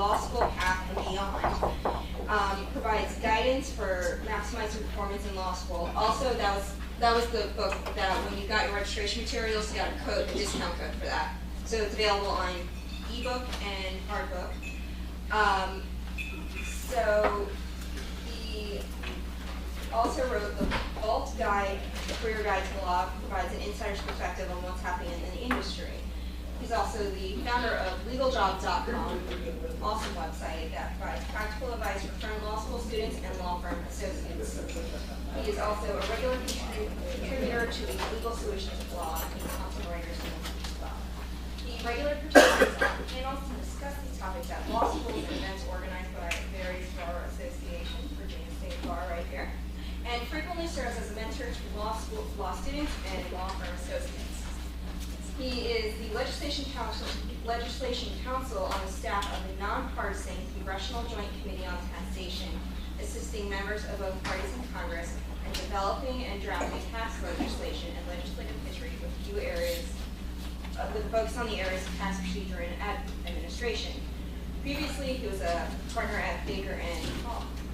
law school path and beyond. Provides guidance for maximizing performance in law school. Also, that was the book that when you got your registration materials, you got a discount code for that. So it's available on ebook and hard book. So he also wrote the Vault Guide, Career Guide to the Law, provides an insider's perspective on what's happening in the industry. He's also the founder of LegalJobs.com, awesome website that provides practical advice for firm law school students and law firm associates. He is also a regular contributor to the Legal Solutions Blog and Counsel Writers as well. He regularly participates on panels to discuss these topics at law schools and events organized by various bar associations, Virginia State Bar right here, and frequently serves as a mentor to law students and law firm associates. He is the legislation counsel on the staff of the nonpartisan Congressional Joint Committee on Taxation, assisting members of both parties in Congress in developing and drafting tax legislation and legislative history with few areas, with a focus on the areas of tax procedure and administration. Previously, he was a partner at Baker and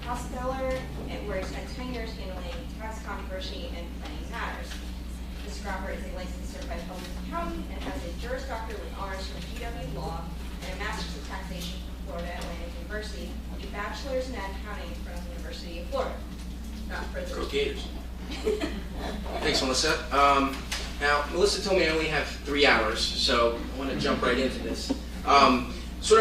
Hostetler, where he spent 10 years handling tax controversy and planning matters. Mr. Gropper is a licensed certified public accountant and has a Juris Doctor with honors from GW Law and a Master's of Taxation from Florida Atlantic University, and a Bachelor's in Accounting from the University of Florida. Not for the Go Gators. Thanks, Melissa. Now, Melissa told me I only have 3 hours, so I want to jump right into this. I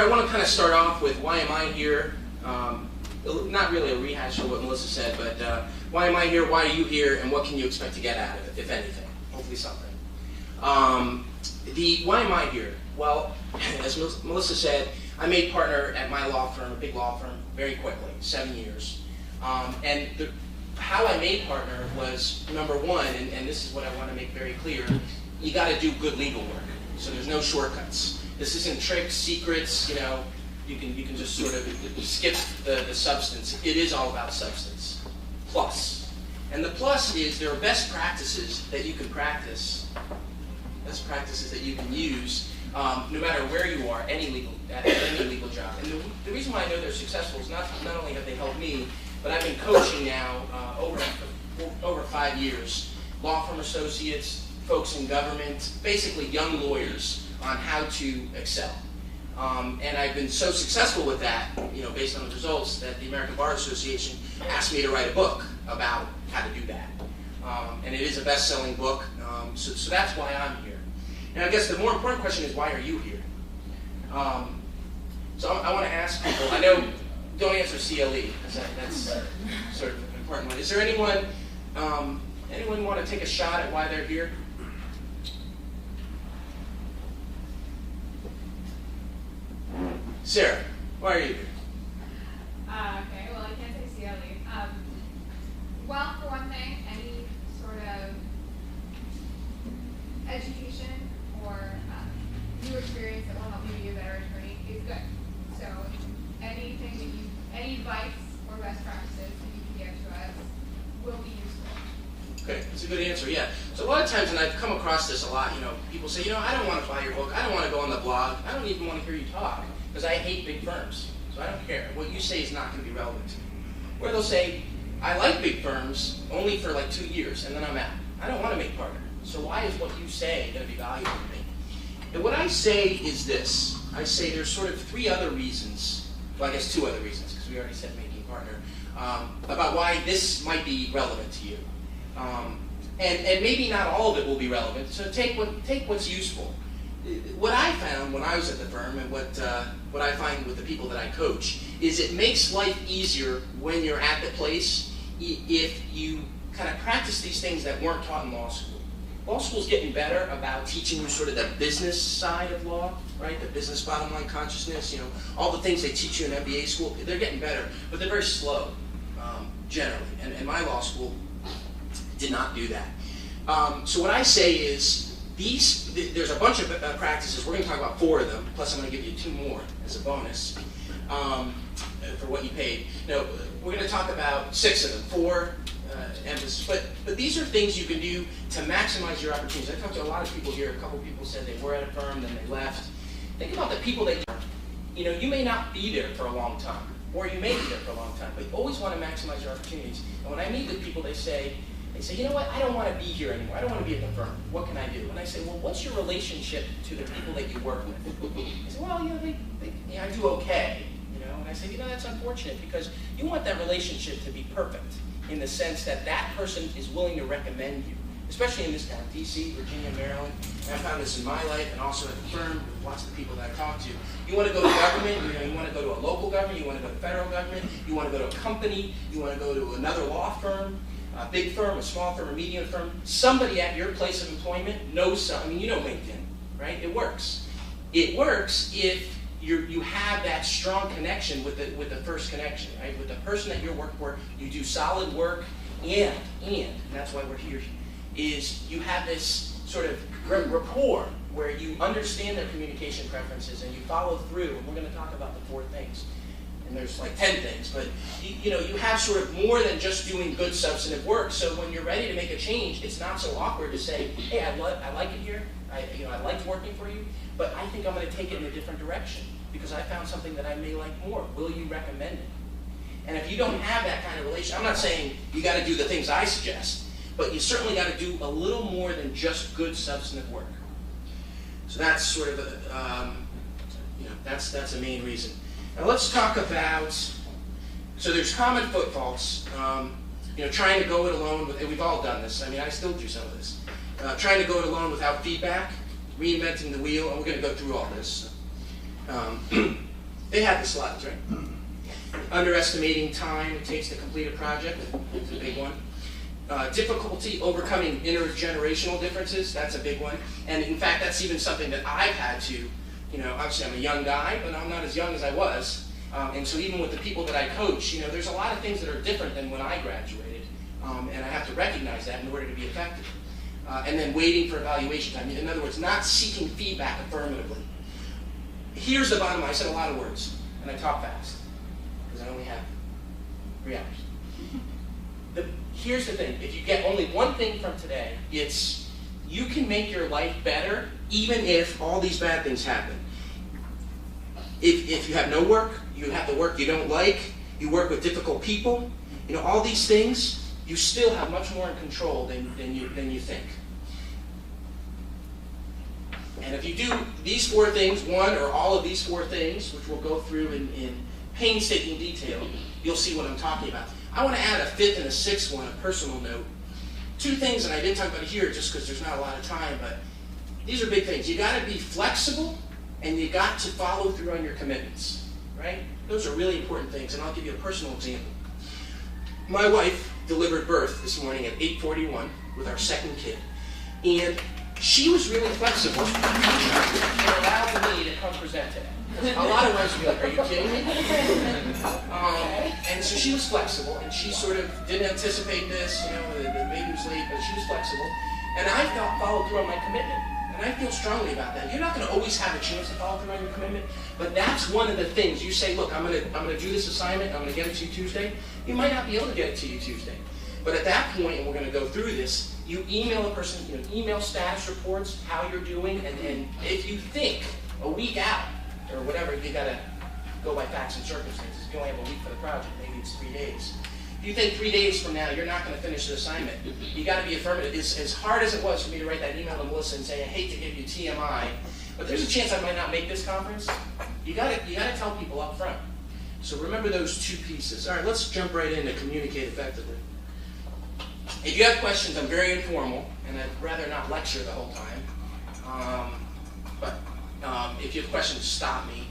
want to kind of start off with why am I here? Not really a rehash of what Melissa said, but why am I here, why are you here, and what can you expect to get out of it, if anything? Hopefully something. Why am I here? Well, as Melissa said, I made partner at my law firm, a big law firm, very quickly, 7 years. How I made partner was, number one, and this is what I want to make very clear, you got to do good legal work. So there's no shortcuts. This isn't tricks, secrets, you can just sort of skip the substance. It is all about substance. Plus. And the plus is there are best practices that you can practice, best practices that you can use, no matter where you are, at any legal job. And the reason why I know they're successful is not only have they helped me, but I've been coaching now over 5 years, law firm associates, folks in government, basically young lawyers on how to excel. And I've been so successful with that, based on the results, that the American Bar Association asked me to write a book about how to do that. And it is a best-selling book, so that's why I'm here. And I guess the more important question is, why are you here? So I want to ask people, I know, don't answer CLE, because that's sort of an important one. Is there anyone want to take a shot at why they're here? Sarah, why are you here? Okay, well, I can't say CLE. Well, for one thing, any sort of education or new experience that will help you be a better attorney is good. So any advice or best practices that you can give to us will be useful. Okay, that's a good answer, yeah. So a lot of times, and I've come across this a lot, people say, I don't want to buy your book, I don't want to go on the blog, I don't even want to hear you talk, because I hate big firms, so I don't care. What you say is not going to be relevant to me. Or they'll say, I like big firms only for like 2 years, and then I'm out. I don't want to make partner. So why is what you say going to be valuable to me? And what I say is this. I say there's sort of 3 other reasons, well, I guess 2 other reasons, because we already said making partner, about why this might be relevant to you. And maybe not all of it will be relevant, so take what's useful. What I found when I was at the firm, and what I find with the people that I coach, is it makes life easier when you're at the place if you kind of practice these things that weren't taught in law school. Law school's getting better about teaching you sort of the business side of law, right? The business bottom line consciousness, all the things they teach you in MBA school, they're getting better, but they're very slow, generally. And my law school did not do that. So what I say is, there's a bunch of practices. We're going to talk about 4 of them, plus I'm going to give you 2 more as a bonus for what you paid. No, we're going to talk about 6 of them, 4 emphasis. But these are things you can do to maximize your opportunities. I talked to a lot of people here. A couple people said they were at a firm, then they left. Think about the people that you may not be there for a long time, or you may be there for a long time, but you always want to maximize your opportunities. And when I meet with people, they say, you know what, I don't want to be here anymore. I don't want to be at the firm. What can I do? And I say, well, what's your relationship to the people that you work with? They say, well, I do okay. And I say, that's unfortunate, because you want that relationship to be perfect in the sense that that person is willing to recommend you, especially in this town, DC, Virginia, Maryland. And I found this in my life and also at the firm with lots of the people that I talk to. You want to go to government, you want to go to a local government, you want to go to federal government, you want to go to a company, you want to go to another law firm, a big firm, a small firm, a medium firm. Somebody at your place of employment knows something. You know LinkedIn, right? It works. It works if you have that strong connection with the first connection, right? With the person that you're working for, you do solid work, and that's why we're here, is you have this sort of rapport where you understand their communication preferences and you follow through. And we're going to talk about the 4 things. And there's like 10 things, but you have sort of more than just doing good substantive work. So when you're ready to make a change, it's not so awkward to say, hey, I like it here. I liked working for you, but I think I'm going to take it in a different direction because I found something that I may like more. Will you recommend it? And if you don't have that kind of relationship, I'm not saying you got to do the things I suggest, but you certainly got to do a little more than just good substantive work. So that's sort of that's a main reason. Now let's talk about, so there's common footfalls, trying to go it alone, and we've all done this. I mean, I still do some of this. Trying to go it alone without feedback, reinventing the wheel, and we're going to go through all this. They have the slides, right? Underestimating time it takes to complete a project, that's a big one. Difficulty overcoming intergenerational differences, that's a big one. And in fact, that's even something that I've had to, obviously I'm a young guy, but I'm not as young as I was. And so even with the people that I coach, there's a lot of things that are different than when I graduated. And I have to recognize that in order to be effective. And then waiting for evaluation time. In other words, not seeking feedback affirmatively. Here's the bottom line. I said a lot of words, and I talk fast, because I only have 3 hours. Here's the thing. If you get only one thing from today, it's you can make your life better even if all these bad things happen. If you have no work, you have the work you don't like, you work with difficult people, all these things, you still have much more in control than you think. And if you do these 4 things, one or all of these 4 things, which we'll go through in painstaking detail, you'll see what I'm talking about. I want to add a 5th and a 6th one, a personal note. 2 things, and I didn't talk about it here just because there's not a lot of time, but these are big things. You got to be flexible, and you got to follow through on your commitments, right? Those are really important things, and I'll give you a personal example. My wife delivered birth this morning at 8:41 with our 2nd kid, and she was really flexible and allowed me to come present today. A lot of wives would be like, are you kidding me? And so she was flexible, and she sort of didn't anticipate this, the baby was late, but she was flexible. And I followed through on my commitment, and I feel strongly about that. You're not going to always have a chance to follow through on your commitment, but that's one of the things. You say, look, I'm going to do this assignment, I'm going to get it to you Tuesday. You might not be able to get it to you Tuesday. But at that point, and we're going to go through this, you email a person, email status reports, how you're doing, and if you think a week out, or whatever, you got to go by facts and circumstances. If you only have a week for the project, maybe it's 3 days. If you think 3 days from now you're not going to finish the assignment, you got to be affirmative. As hard as it was for me to write that email to Melissa and say, I hate to give you TMI, but there's a chance I might not make this conference. You got to tell people up front. So remember those 2 pieces. All right, let's jump right in to communicate effectively. If you have questions, I'm very informal, and I'd rather not lecture the whole time. If you have questions, stop me.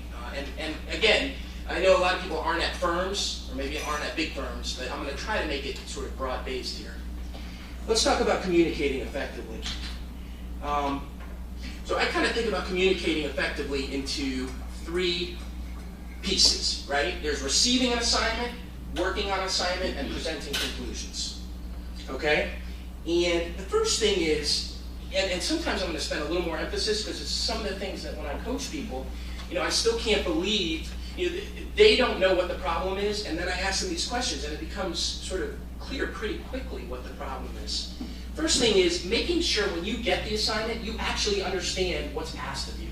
And again, I know a lot of people aren't at firms, or maybe aren't at big firms, but I'm going to try to make it sort of broad-based here. Let's talk about communicating effectively. So I kind of think about communicating effectively into 3 pieces, right? There's receiving an assignment, working on assignment, and presenting conclusions. Okay? And the first thing is, and sometimes I'm going to spend a little more emphasis because it's some of the things that when I coach people, I still can't believe, they don't know what the problem is, and then I ask them these questions, and it becomes sort of clear pretty quickly what the problem is. First thing is making sure when you get the assignment, you actually understand what's asked of you.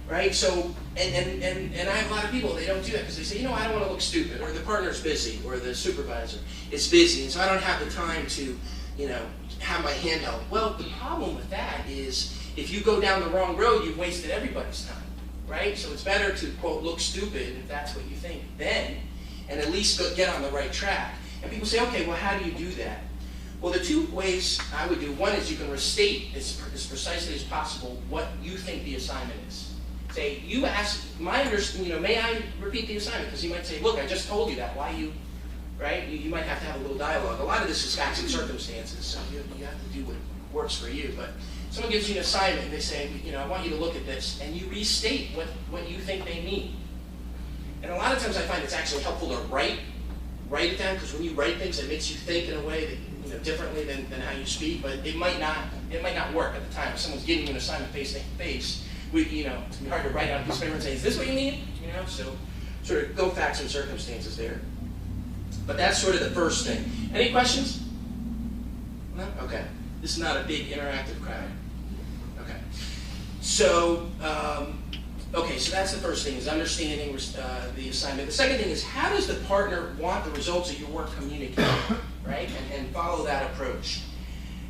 right? So, and I have a lot of people, they don't do that because they say, you know, I don't want to look stupid, or the partner's busy, or the supervisor is busy, and so I don't have the time to, you know, have my hand held. Well, the problem with that is if you go down the wrong road, you've wasted everybody's time, right? So it's better to, quote, look stupid, if that's what you think, then, and at least get on the right track. And people say, okay, well, how do you do that? Well, the two ways I would do, one is you can restate as precisely as possible what you think the assignment is. Say, you ask, you know, may I repeat the assignment? Because you might say, look, I just told you that, why you, right? You might have to have a little dialogue. A lot of this is facts and circumstances, so you have to do what works for you. But someone gives you an assignment and they say, you know, I want you to look at this, and you restate what you think they mean. And a lot of times I find it's actually helpful to write it down, because when you write things, it makes you think in a way that, you know, differently than how you speak, but it might not work at the time. If someone's giving you an assignment face to face, you know, it's hard to write on a piece of paper and say, is this what you mean? You know, so sort of go facts and circumstances there. But that's sort of the first thing. Any questions? No? Okay. This is not a big interactive crowd. Okay. So, okay, so that's the first thing, is understanding the assignment. The second thing is, how does the partner want the results of your work communicated, right? And follow that approach.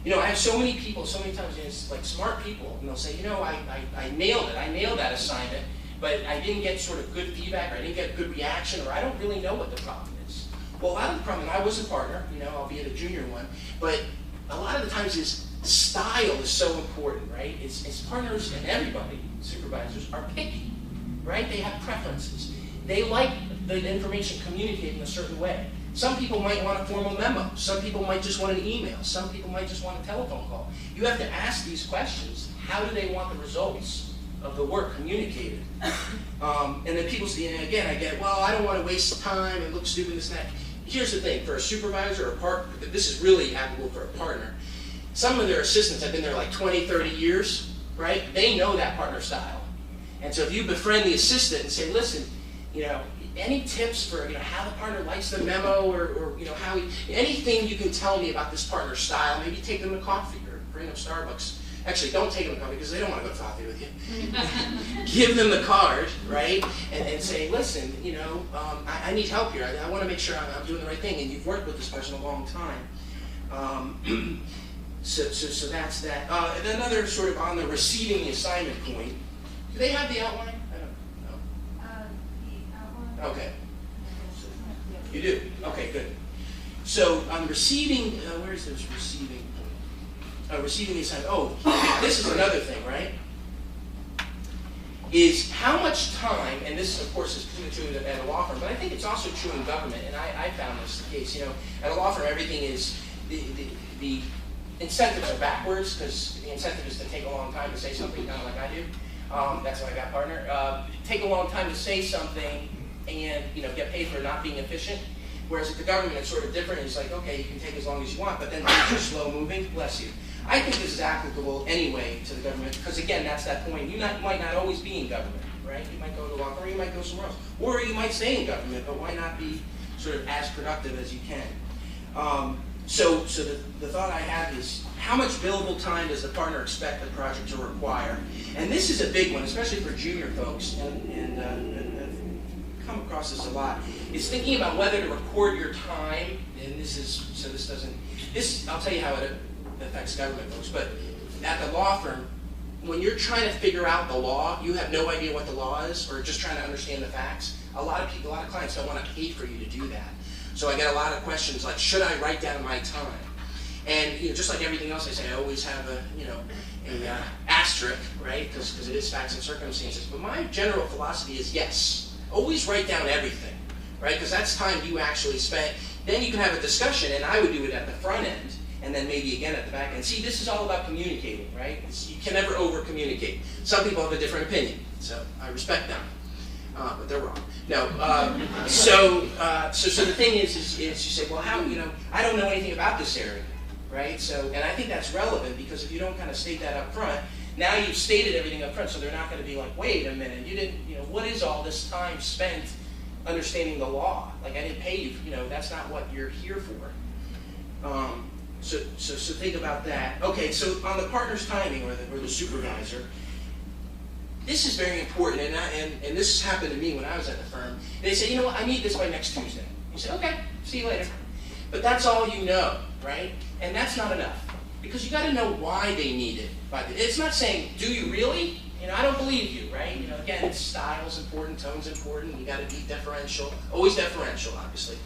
You know, I have so many people, so many times, it's like smart people, and they'll say, you know, I nailed it. I nailed that assignment, but I didn't get sort of good feedback, or I didn't get good reaction, or I don't really know what the problem is. Well, a lot of the problem, and I was a partner, you know, albeit a junior one, but a lot of the times is style is so important, right? It's partners and everybody, supervisors, are picky, right? They have preferences. They like the information communicated in a certain way. Some people might want a formal memo. Some people might just want an email. Some people might just want a telephone call. You have to ask these questions. How do they want the results of the work communicated? And then people say, and again, I get, well, I don't want to waste time and look stupid, this and that. Here's the thing, for a supervisor or a partner, this is really applicable for a partner. Some of their assistants have been there like 20, 30 years, right? They know that partner style. And so if you befriend the assistant and say, listen, you know, any tips for, you know, how the partner likes the memo, or you know, anything you can tell me about this partner style, maybe take them to coffee or bring them Starbucks. Actually, don't take them to coffee because they don't want to go to coffee with you. Give them the card, right? And say, listen, you know, I need help here. I want to make sure I'm doing the right thing, and you've worked with this person a long time. So that's that. And another sort of on the receiving the assignment point, do they have the outline? I don't know. The outline. Okay. You do? Okay, good. So on receiving, where is this receiving point? Receiving the assignment. Oh, this is another thing, right? Is how much time, and this of course is true at a law firm, but I think it's also true in government, and I found this the case. You know, at a law firm, everything is, the incentives are backwards, because the incentive is to take a long time to say something, kind of like I do. That's why I got partner. Take a long time to say something, and you know, get paid for not being efficient. Whereas at the government, it's sort of different. It's like, okay, you can take as long as you want, but then things are slow moving. Bless you. I think this is applicable anyway to the government, because again, that's that point. You might not always be in government, right? You might go to law firm, or you might go somewhere else, or you might stay in government. But why not be sort of as productive as you can? So the thought I have is, how much billable time does the partner expect the project to require? And this is a big one, especially for junior folks, and I've come across this a lot. It's thinking about whether to record your time, and I'll tell you how it affects government folks, but at the law firm, when you're trying to figure out the law, you have no idea what the law is, or just trying to understand the facts. A lot of clients don't want to pay for you to do that. So I get a lot of questions like, should I write down my time? And you know, just like everything else I say, I always have a asterisk, right? Because it is facts and circumstances. But my general philosophy is yes. Always write down everything, right? Because that's time you actually spent. Then you can have a discussion, and I would do it at the front end, and then maybe again at the back end. See, this is all about communicating, right? You can never over-communicate. Some people have a different opinion, so I respect them. But they're wrong. No. So the thing is you say, well, how, you know, I don't know anything about this area, right? So, and I think that's relevant, because if you don't kind of state that up front, now you've stated everything up front, so they're not going to be like, wait a minute, you didn't, you know, what is all this time spent understanding the law? Like, I didn't pay you, you know, that's not what you're here for. So think about that. Okay, so on the partner's timing, or the supervisor, this is very important, and this has happened to me when I was at the firm. They say, you know what, I need this by next Tuesday. You say, okay, see you later. But that's all you know, right? And that's not enough. Because you got to know why they need it. It's not saying, do you really? You know, I don't believe you, right? You know, again, style's important, tone's important. You got to be deferential, always deferential, obviously.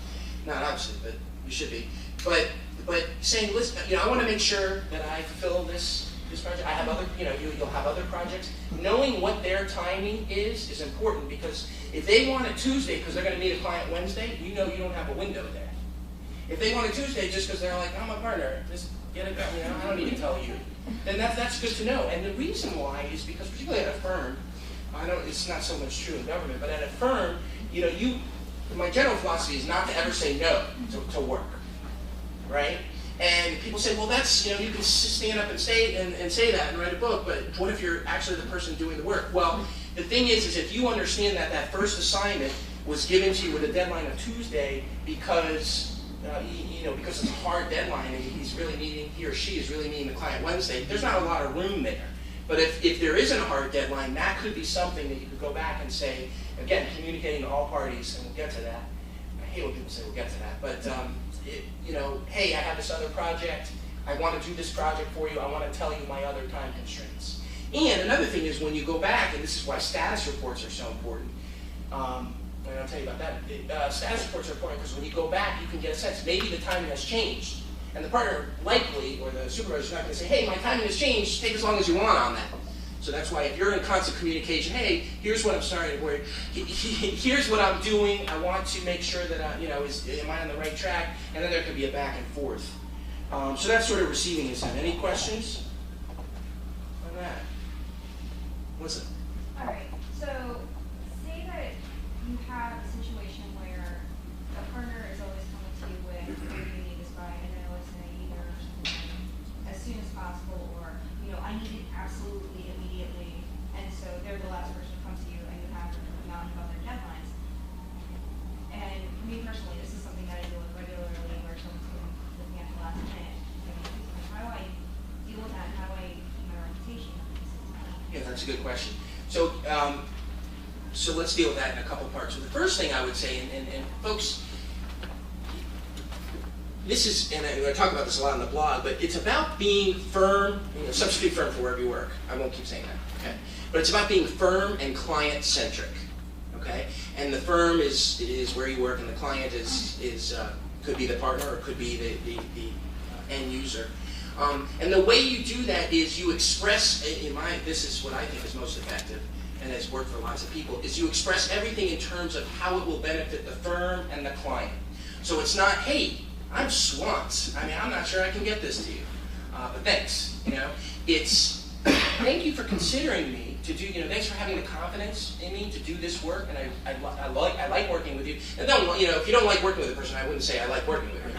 Not obviously, but you should be. But saying, listen, you know, I want to make sure that I fulfill this project. I have other, you know, you'll have other projects. Knowing what their timing is important, because if they want it Tuesday because they're going to meet a client Wednesday, you know you don't have a window there. If they want it Tuesday just because they're like, I'm a partner, just get it done, you know, I don't need to tell you, then that's good to know. And the reason why is because, particularly at a firm, I know it's not so much true in government, but at a firm, you know, my general philosophy is not to ever say no to work, right? And people say, well, that's, you know, you can stand up and say that and write a book, but what if you're actually the person doing the work? Well, the thing is if you understand that first assignment was given to you with a deadline of Tuesday because, you know, because it's a hard deadline and he or she is really needing the client Wednesday, there's not a lot of room there. But if there isn't a hard deadline, that could be something that you could go back and say, again, communicating to all parties, and we'll get to that. I hate when people say we'll get to that, but you know, hey, I have this other project. I want to do this project for you. I want to tell you my other time constraints. And another thing is when you go back, and this is why status reports are so important, and I'll tell you about that. Status reports are important because when you go back, you can get a sense. Maybe the timing has changed. And the partner likely, or the supervisor, is not going to say, hey, my timing has changed. Take as long as you want on that. So that's why if you're in constant communication, hey, here's what I'm starting to worry. Here's what I'm doing. I want to make sure that, you know, am I on the right track? And then there could be a back and forth. So that's sort of receiving intent. Any questions on that? What's it? All right. So say that you have a situation where the partner is always coming to you with, oh, you need this by, I know it's either as soon as possible, or, you know, I need it absolutely immediately, and so they're the last person to come to you, and you have a mountain of other deadlines. And for me personally, this is something that I deal with regularly, where someone's looking at the last minute. How do I deal with that? How do I keep my reputation? Yeah, that's a good question. So, so let's deal with that in a couple parts. So the first thing I would say, and folks, this is, and I talk about this a lot on the blog, but it's about being firm, you know, substitute firm for wherever you work. I won't keep saying that, okay? But it's about being firm and client-centric, okay? And the firm is where you work, and the client could be the partner, or could be the end user. And the way you do that is you express, this is what I think is most effective, and has worked for lots of people, is you express everything in terms of how it will benefit the firm and the client. So it's not, hey, I'm swamped. I mean, I'm not sure I can get this to you, but thanks. You know, it's thank you for considering me to do. You know, thanks for having the confidence in me to do this work, and I like working with you. And don't, you know, if you don't like working with a person, I wouldn't say I like working with you.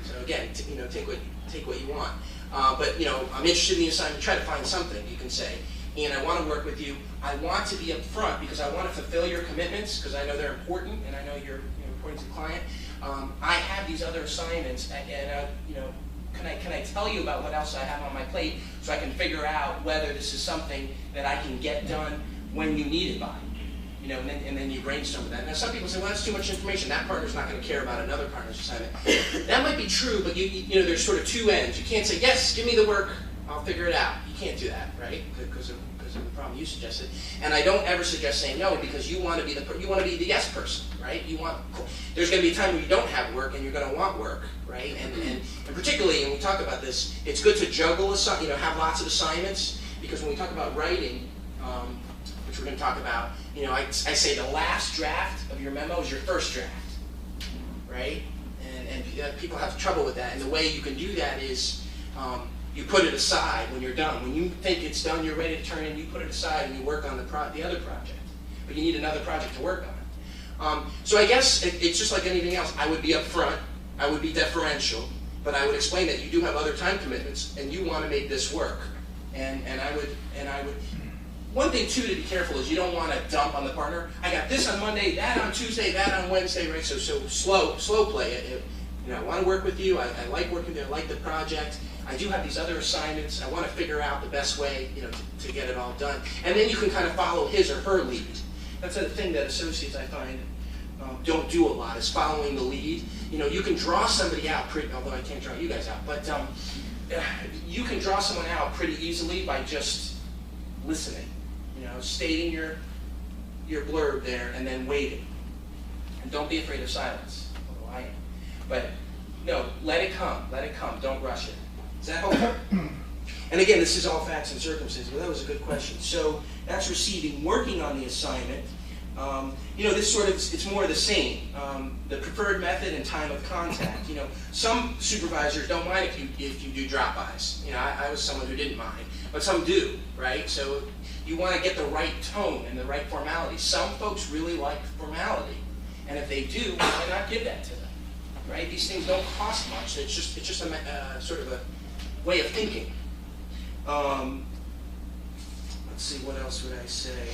So again, you know, take what you want. But you know, I'm interested in the assignment. Try to find something you can say. And I want to work with you. I want to be upfront because I want to fulfill your commitments because I know they're important and I know you're important to the client. I have these other assignments, and you know, can I tell you about what else I have on my plate so I can figure out whether this is something that I can get done when you need it by, you know, and then you brainstorm with that. Now some people say, well, that's too much information. That partner's not going to care about another partner's assignment. That might be true, but you know, there's sort of two ends. You can't say, yes, give me the work, I'll figure it out. You can't do that, right? Because of the problem you suggested. And I don't ever suggest saying no because you want to be the yes person, right? There's going to be a time where you don't have work and you're going to want work, right? And particularly, and we talk about this, it's good to juggle, you know, have lots of assignments because when we talk about writing, which we're going to talk about, you know, I say the last draft of your memo is your first draft, right? And people have trouble with that. And the way you can do that is you put it aside when you're done. When you think it's done, you're ready to turn in, you put it aside and you work on the other project. But you need another project to work on. So I guess it's just like anything else. I would be upfront, I would be deferential, but I would explain that you do have other time commitments and you want to make this work. And I would. One thing too to be careful is you don't want to dump on the partner. I got this on Monday, that on Tuesday, that on Wednesday, right? So slow play it. You know, I want to work with you. I like working there. I like the project. I do have these other assignments. I want to figure out the best way, to get it all done. And then you can kind of follow his or her lead. That's a thing that associates, I find, don't do a lot, is following the lead. You can draw somebody out pretty, although I can't draw you guys out, but you can draw someone out pretty easily by just listening. Stating your blurb there and then waiting. And don't be afraid of silence, although I am. But no, let it come, don't rush it. Does that help? And again, this is all facts and circumstances, but that was a good question. So that's receiving, working on the assignment. This sort of, it's more of the same. The preferred method and time of contact. Some supervisors don't mind if you do drop-bys. I was someone who didn't mind, but some do, right? So you want to get the right tone and the right formality. Some folks really like formality, and if they do, why not give that to them, right? These things don't cost much. It's just a sort of a way of thinking. Let's see, what else would I say?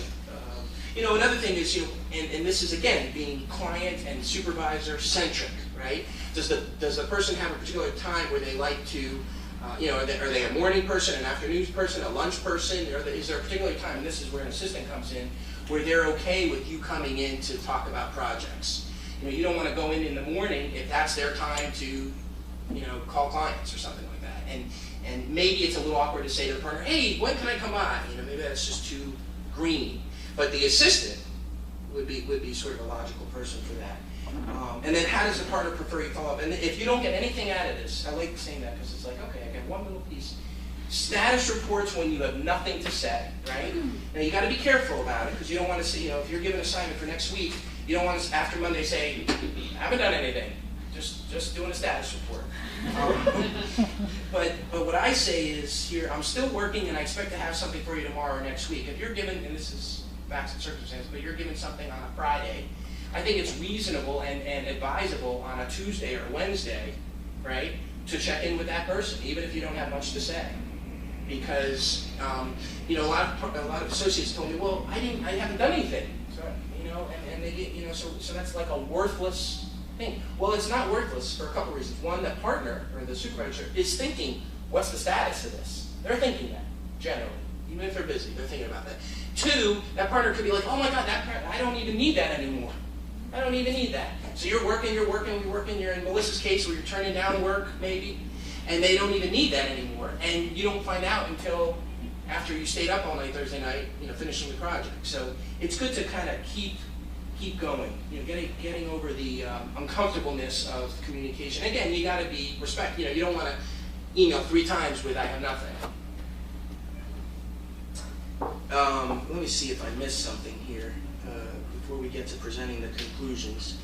Another thing is, and this is again being client and supervisor centric, right? Does the person have a particular time where they like to, are they a morning person, an afternoon person, a lunch person? Is there a particular time, and this is where an assistant comes in, where they're okay with you coming in to talk about projects? You don't want to go in the morning if that's their time to, call clients or something like that. And maybe it's a little awkward to say to the partner, hey, when can I come by? Maybe that's just too green. But the assistant would be sort of a logical person for that. And then how does the partner prefer you follow up? And if you don't get anything out of this, I like saying that because it's like, okay, I got one little piece. Status reports when you have nothing to say, right? Now you got to be careful about it because you don't want to say, if you're given an assignment for next week, you don't want to, after Monday, say, I haven't done anything. Just doing a status report. But what I say is here, I'm still working and I expect to have something for you tomorrow or next week. If you're given, and this is facts and circumstances, but you're given something on a Friday, I think it's reasonable and advisable on a Tuesday or Wednesday, right, to check in with that person, even if you don't have much to say. Because a lot of associates told me, well, I haven't done anything, and they get, so that's like a worthless thing. Well, it's not worthless for a couple reasons. One, the partner or the supervisor is thinking, what's the status of this? They're thinking that generally, even if they're busy, they're thinking about that. Two, that partner could be like, oh my God, I don't even need that anymore. I don't even need that. So you're working, you're in Melissa's case where you're turning down work maybe, and they don't even need that anymore. And you don't find out until after you stayed up all night Thursday night, finishing the project. So it's good to kind of keep going, getting over the uncomfortableness of communication. Again, you got to be respectful. You don't want to email 3 times with I have nothing. Let me see if I missed something here before we get to presenting the conclusions.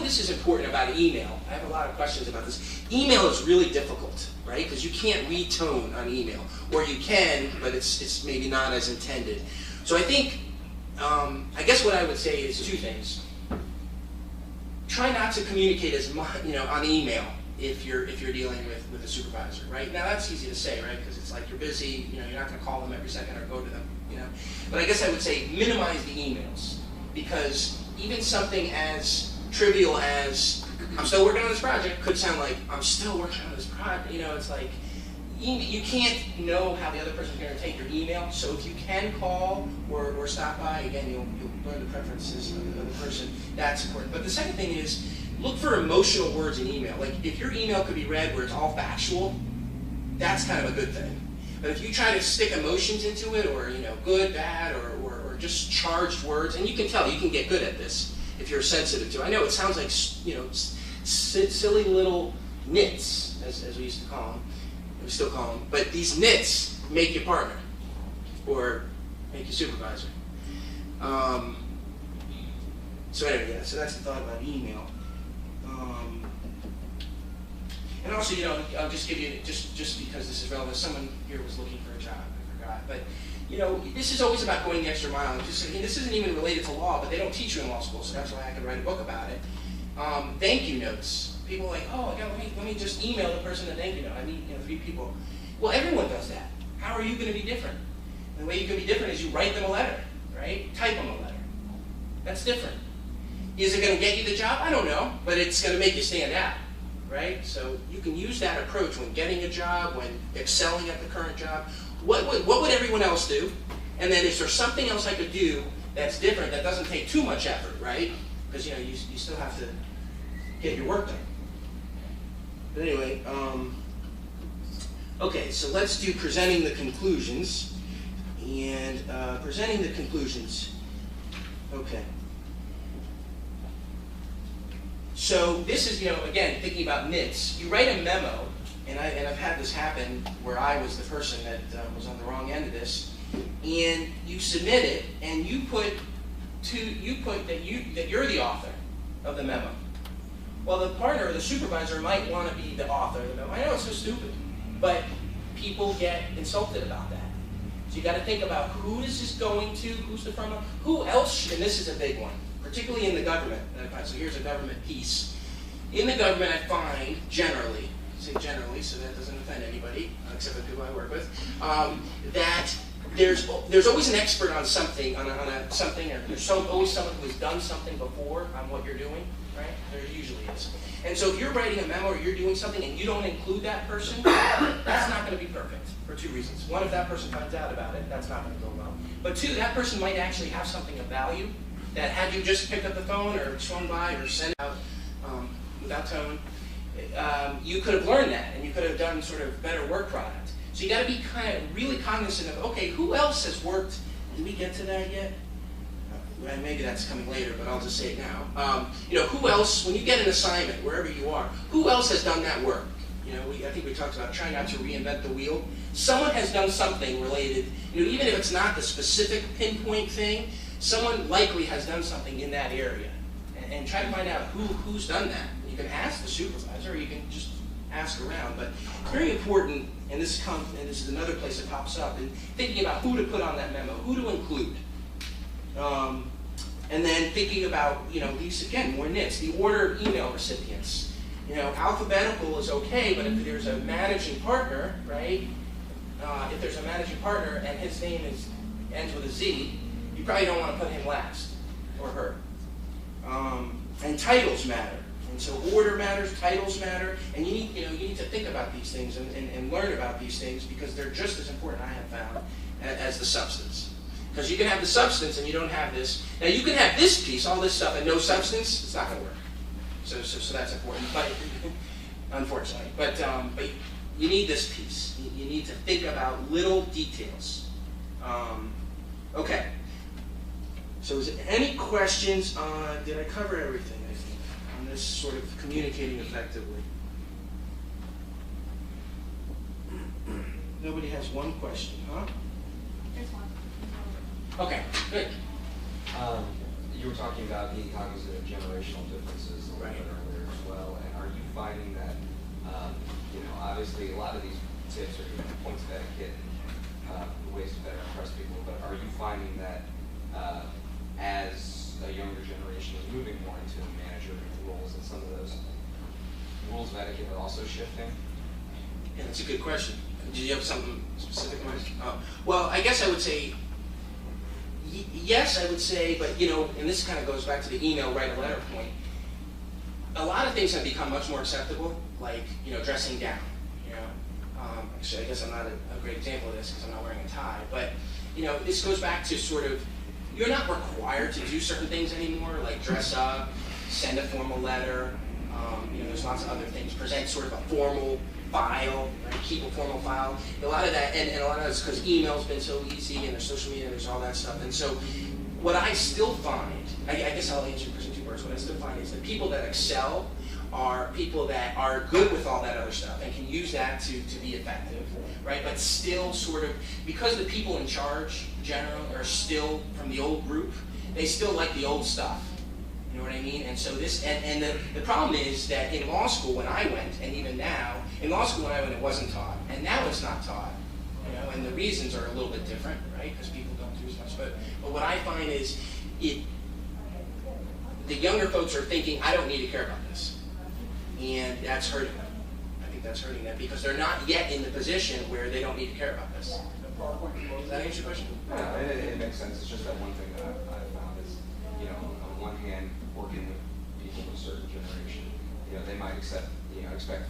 This is important about email. I have a lot of questions about this. Email is really difficult, right? Because you can't read tone on email. Or you can, but it's maybe not as intended. So I think, I guess what I would say is 2 things. Try not to communicate as much, on email if you're dealing with a supervisor, right? Now that's easy to say, right? Because it's like you're busy, you're not going to call them every second or go to them, But I guess I would say minimize the emails, because even something as trivial as I'm still working on this project could sound like I'm still working on this project. It's like you can't know how the other person's going to take your email. So if you can call or stop by, again, you'll learn the preferences of the person. That's important. But the second thing is, look for emotional words in email. Like if your email could be read where it's all factual, that's kind of a good thing. But if you try to stick emotions into it, or good, bad, or just charged words, and you can tell, you can get good at this if you're sensitive to it. I know it sounds like silly little nits, as we used to call them. We still call them, but these nits make you partner or make you supervisor. So anyway, so that's the thought about email. And also, I'll just give you, just because this is relevant, someone here was looking for a job, I forgot, but this is always about going the extra mile. This isn't even related to law, but they don't teach you in law school, so that's why I could write a book about it. Thank you notes. People are like, oh, let me just email the person a thank you note. I need 3 people. Well, everyone does that. How are you going to be different? The way you can be different is you write them a letter, right? Type them a letter. That's different. Is it going to get you the job? I don't know, but it's going to make you stand out, right? So you can use that approach when getting a job, when excelling at the current job. What would everyone else do? And then is there something else I could do that's different, that doesn't take too much effort, right? Because you still have to get your work done. But anyway, okay, so let's do presenting the conclusions. And presenting the conclusions. Okay. So this is, again, thinking about NITs. You write a memo, and I've had this happen where I was the person that was on the wrong end of this, and you submit it, and you put that you're the author of the memo. Well, the partner or the supervisor might want to be the author of the memo. I know it's so stupid, but people get insulted about that. So you got to think about who is this going to, who's the firm, who else, and this is a big one, particularly in the government. So here's a government piece. In the government, I find generally, say generally, so that doesn't offend anybody, except the people I work with, that there's always an expert on something, on something, or there's always someone who's done something before on what you're doing, right? There usually is. And so if you're writing a memo or you're doing something and you don't include that person, that's not going to be perfect for two reasons. One, if that person finds out about it, that's not going to go well. But two, that person might actually have something of value that had you just picked up the phone or swung by or sent it out without tone, you could have learned that and you could have done sort of better work product. So you got to be kind of really cognizant of, okay, who else has worked? Did we get to that yet? Well, maybe that's coming later, but I'll just say it now. Who else, when you get an assignment, wherever you are, who else has done that work? I think we talked about trying not to reinvent the wheel. Someone has done something related, even if it's not the specific pinpoint thing, someone likely has done something in that area. And try to find out who's done that. You can ask the supervisor, or you can just ask around. But it's very important, and this is another place it pops up, in thinking about who to put on that memo, who to include. And then thinking about, these, again, more NITs, the order of email recipients. Alphabetical is okay, but if there's a managing partner, right? If there's a managing partner and his name ends with a Z, you probably don't want to put him last, or her. And titles matter. And so order matters, titles matter, and you need to think about these things and learn about these things because they're just as important, I have found, as the substance. Because you can have the substance and you don't have this. Now you can have this piece, all this stuff, and no substance, it's not going to work. So that's important, but unfortunately. But you need this piece. You need to think about little details. Okay. So is there any questions on, did I cover everything, I think, on this sort of communicating effectively? Nobody has one question, huh? There's one. Okay, good. You were talking about being cognizant of generational differences a little bit earlier as well, and are you finding that, obviously a lot of these tips are points of etiquette and ways to better impress people, but are you finding that as a younger generation is moving more into managerial roles, that some of those rules of etiquette are also shifting? Yeah, that's a good question. Do you have something specific in mind? Well, I guess I would say, yes, I would say, but and this kind of goes back to the email, write a letter point. A lot of things have become much more acceptable, like, dressing down, Actually, I guess I'm not a great example of this because I'm not wearing a tie, but, this goes back to sort of, you're not required to do certain things anymore, like dress up, send a formal letter, there's lots of other things, present sort of a formal file, right? Keep a formal file. A lot of that, and a lot of that's because email's been so easy and there's social media, there's all that stuff. And so what I still find, I guess I'll answer your question in 2 words, what I still find is that people that excel are people that are good with all that other stuff and can use that to be effective, right? But still sort of, because the people in charge, generally, are still from the old group, they still like the old stuff. You know what I mean? And so this, and the problem is that in law school when I went, and even now, in law school when I went it wasn't taught, and now it's not taught. And the reasons are a little bit different, right? Because people don't do as much. But what I find is, the younger folks are thinking, I don't need to care about this. And that's hurting them. I think that's hurting them because they're not yet in the position where they don't need to care about this. Does that answer your question? Yeah, it makes sense. It's just that one thing that I've found is, on one hand, working with people of a certain generation, you know, they might expect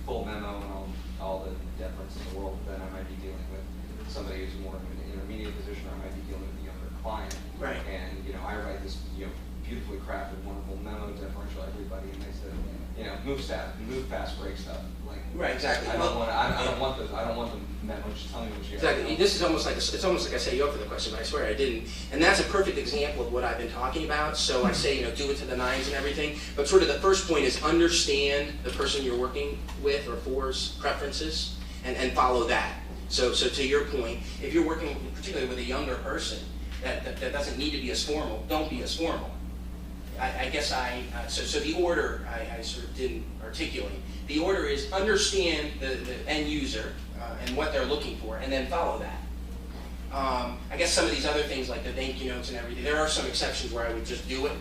full memo and all the deference in the world, but then I might be dealing with somebody who's more in an intermediate position, or I might be dealing with a younger client. Right. And, you know, I write this, you know, beautifully crafted, wonderful memo, deferential to everybody, and they said, you know, move fast, break stuff. Like, Right, exactly. I don't want the memo, just tell me what you have. Exactly. This is almost like it's almost like I set you up for the question, but I swear I didn't. And that's a perfect example of what I've been talking about. So I say, you know, do it to the nines and everything. But sort of the first point is understand the person you're working with or for's preferences, and follow that. So to your point, if you're working particularly with a younger person that doesn't need to be as formal, don't be as formal. I guess so the order I sort of didn't articulate. The order is understand the end user and what they're looking for, and then follow that. I guess some of these other things like the thank you notes and everything, there are some exceptions where I would just do it.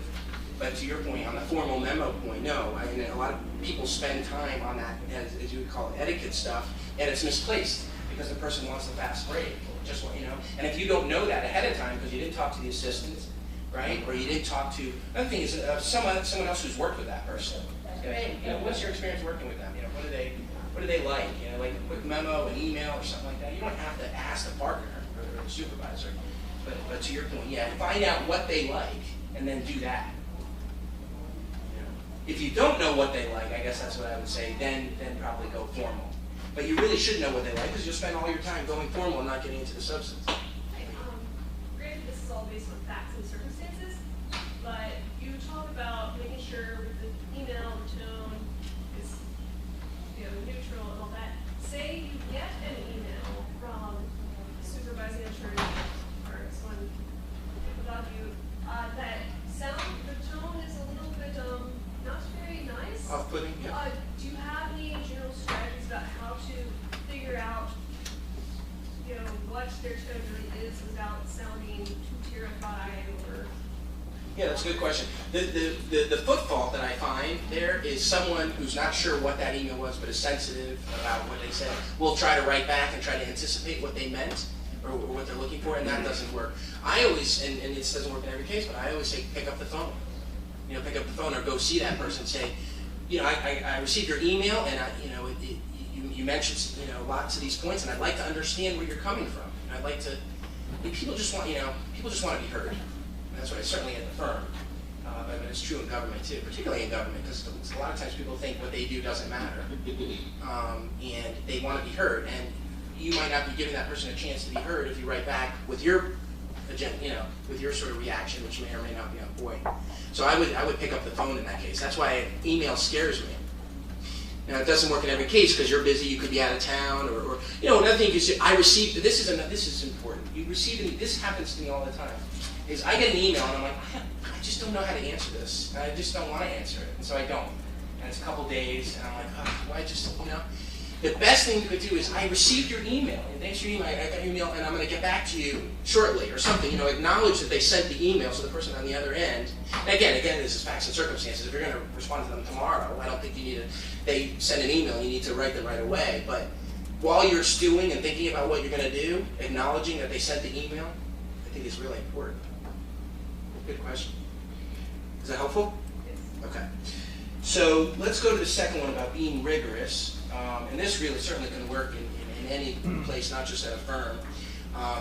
But to your point, on the formal memo point, no. I mean, a lot of people spend time on that, as you would call it, etiquette stuff, and it's misplaced because the person wants the fast break. Just, you know, and if you don't know that ahead of time because you didn't talk to the assistant, right, or you didn't talk to, another thing is someone else who's worked with that person. Hey, you know, what's your experience working with them? You know, what do they like? You know, like a quick memo, an email, or something like that. You don't have to ask the partner or the supervisor. But to your point, yeah, find out what they like and then do that. You know, if you don't know what they like, I guess that's what I would say. Then probably go formal. But you really should know what they like because you'll spend all your time going formal and not getting into the substance. Granted, this is all based on facts and circumstances, but you talk about making sure with the email, the tone is, you know, neutral and all that. Say you get an email from a supervising attorney or someone above you that the tone is a little bit not very nice. Off-putting, yeah. Do you have any general strategies about how to figure out, you know, what their tone really is without sounding too terrified or? Yeah, that's a good question. The foot fault that I find there is someone who's not sure what that email was, but is sensitive about what they said. Will try to write back and try to anticipate what they meant or what they're looking for, and that doesn't work. I always, and this doesn't work in every case, but I always say pick up the phone. You know, pick up the phone or go see that person and say, you know, I received your email, and you mentioned, you know, lots of these points, and I'd like to understand where you're coming from. And I'd like to. I mean, people just want to be heard. And that's what I certainly at the firm, but it's true in government too, particularly in government, because a lot of times people think what they do doesn't matter, and they want to be heard. And you might not be giving that person a chance to be heard if you write back with your agenda, you know, with your sort of reaction, which may or may not be on point. So I would pick up the phone in that case. That's why email scares me. Now it doesn't work in every case because you're busy. You could be out of town, or you know, another thing you say. I received this is important. You receive this happens to me all the time. Is I get an email and I'm like, I just don't know how to answer this. I just don't want to answer it, and so I don't. And it's a couple days, and I'm like, oh, why just, you know? The best thing you could do is, I received your email, and thanks for your email, I got your email, and I'm going to get back to you shortly, or something. You know, acknowledge that they sent the email, so the person on the other end. And again, this is facts and circumstances. If you're going to respond to them tomorrow, I don't think you need to. They send an email, you need to write them right away. But while you're stewing and thinking about what you're going to do, acknowledging that they sent the email, I think is really important. Good question. Is that helpful? Yes. Okay. So let's go to the second one about being rigorous. And this really certainly can work in any place, not just at a firm.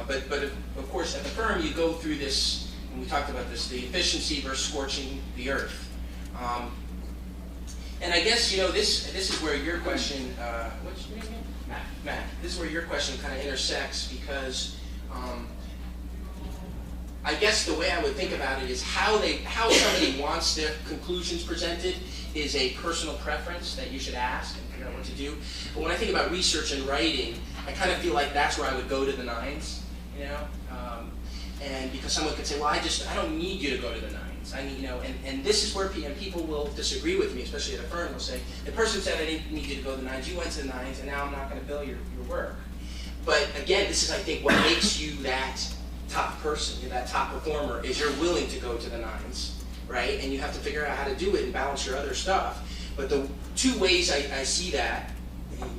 But of course, at the firm, you go through this, and we talked about this, the efficiency versus scorching the earth. And I guess, you know, this is where your question, what's your name again? Matt. This is where your question kind of intersects, because I guess the way I would think about it is how somebody wants their conclusions presented is a personal preference that you should ask and figure out what to do. But when I think about research and writing, I kind of feel like that's where I would go to the nines, you know? And because someone could say, well, I don't need you to go to the nines. I need, you know, and this is where people will disagree with me, especially at a firm. They'll say, the person said I didn't need you to go to the nines, you went to the nines, and now I'm not going to bill your work. But again, this is, I think, what makes you that top person, that top performer, is you're willing to go to the nines, right? And you have to figure out how to do it and balance your other stuff. But the two ways I see that,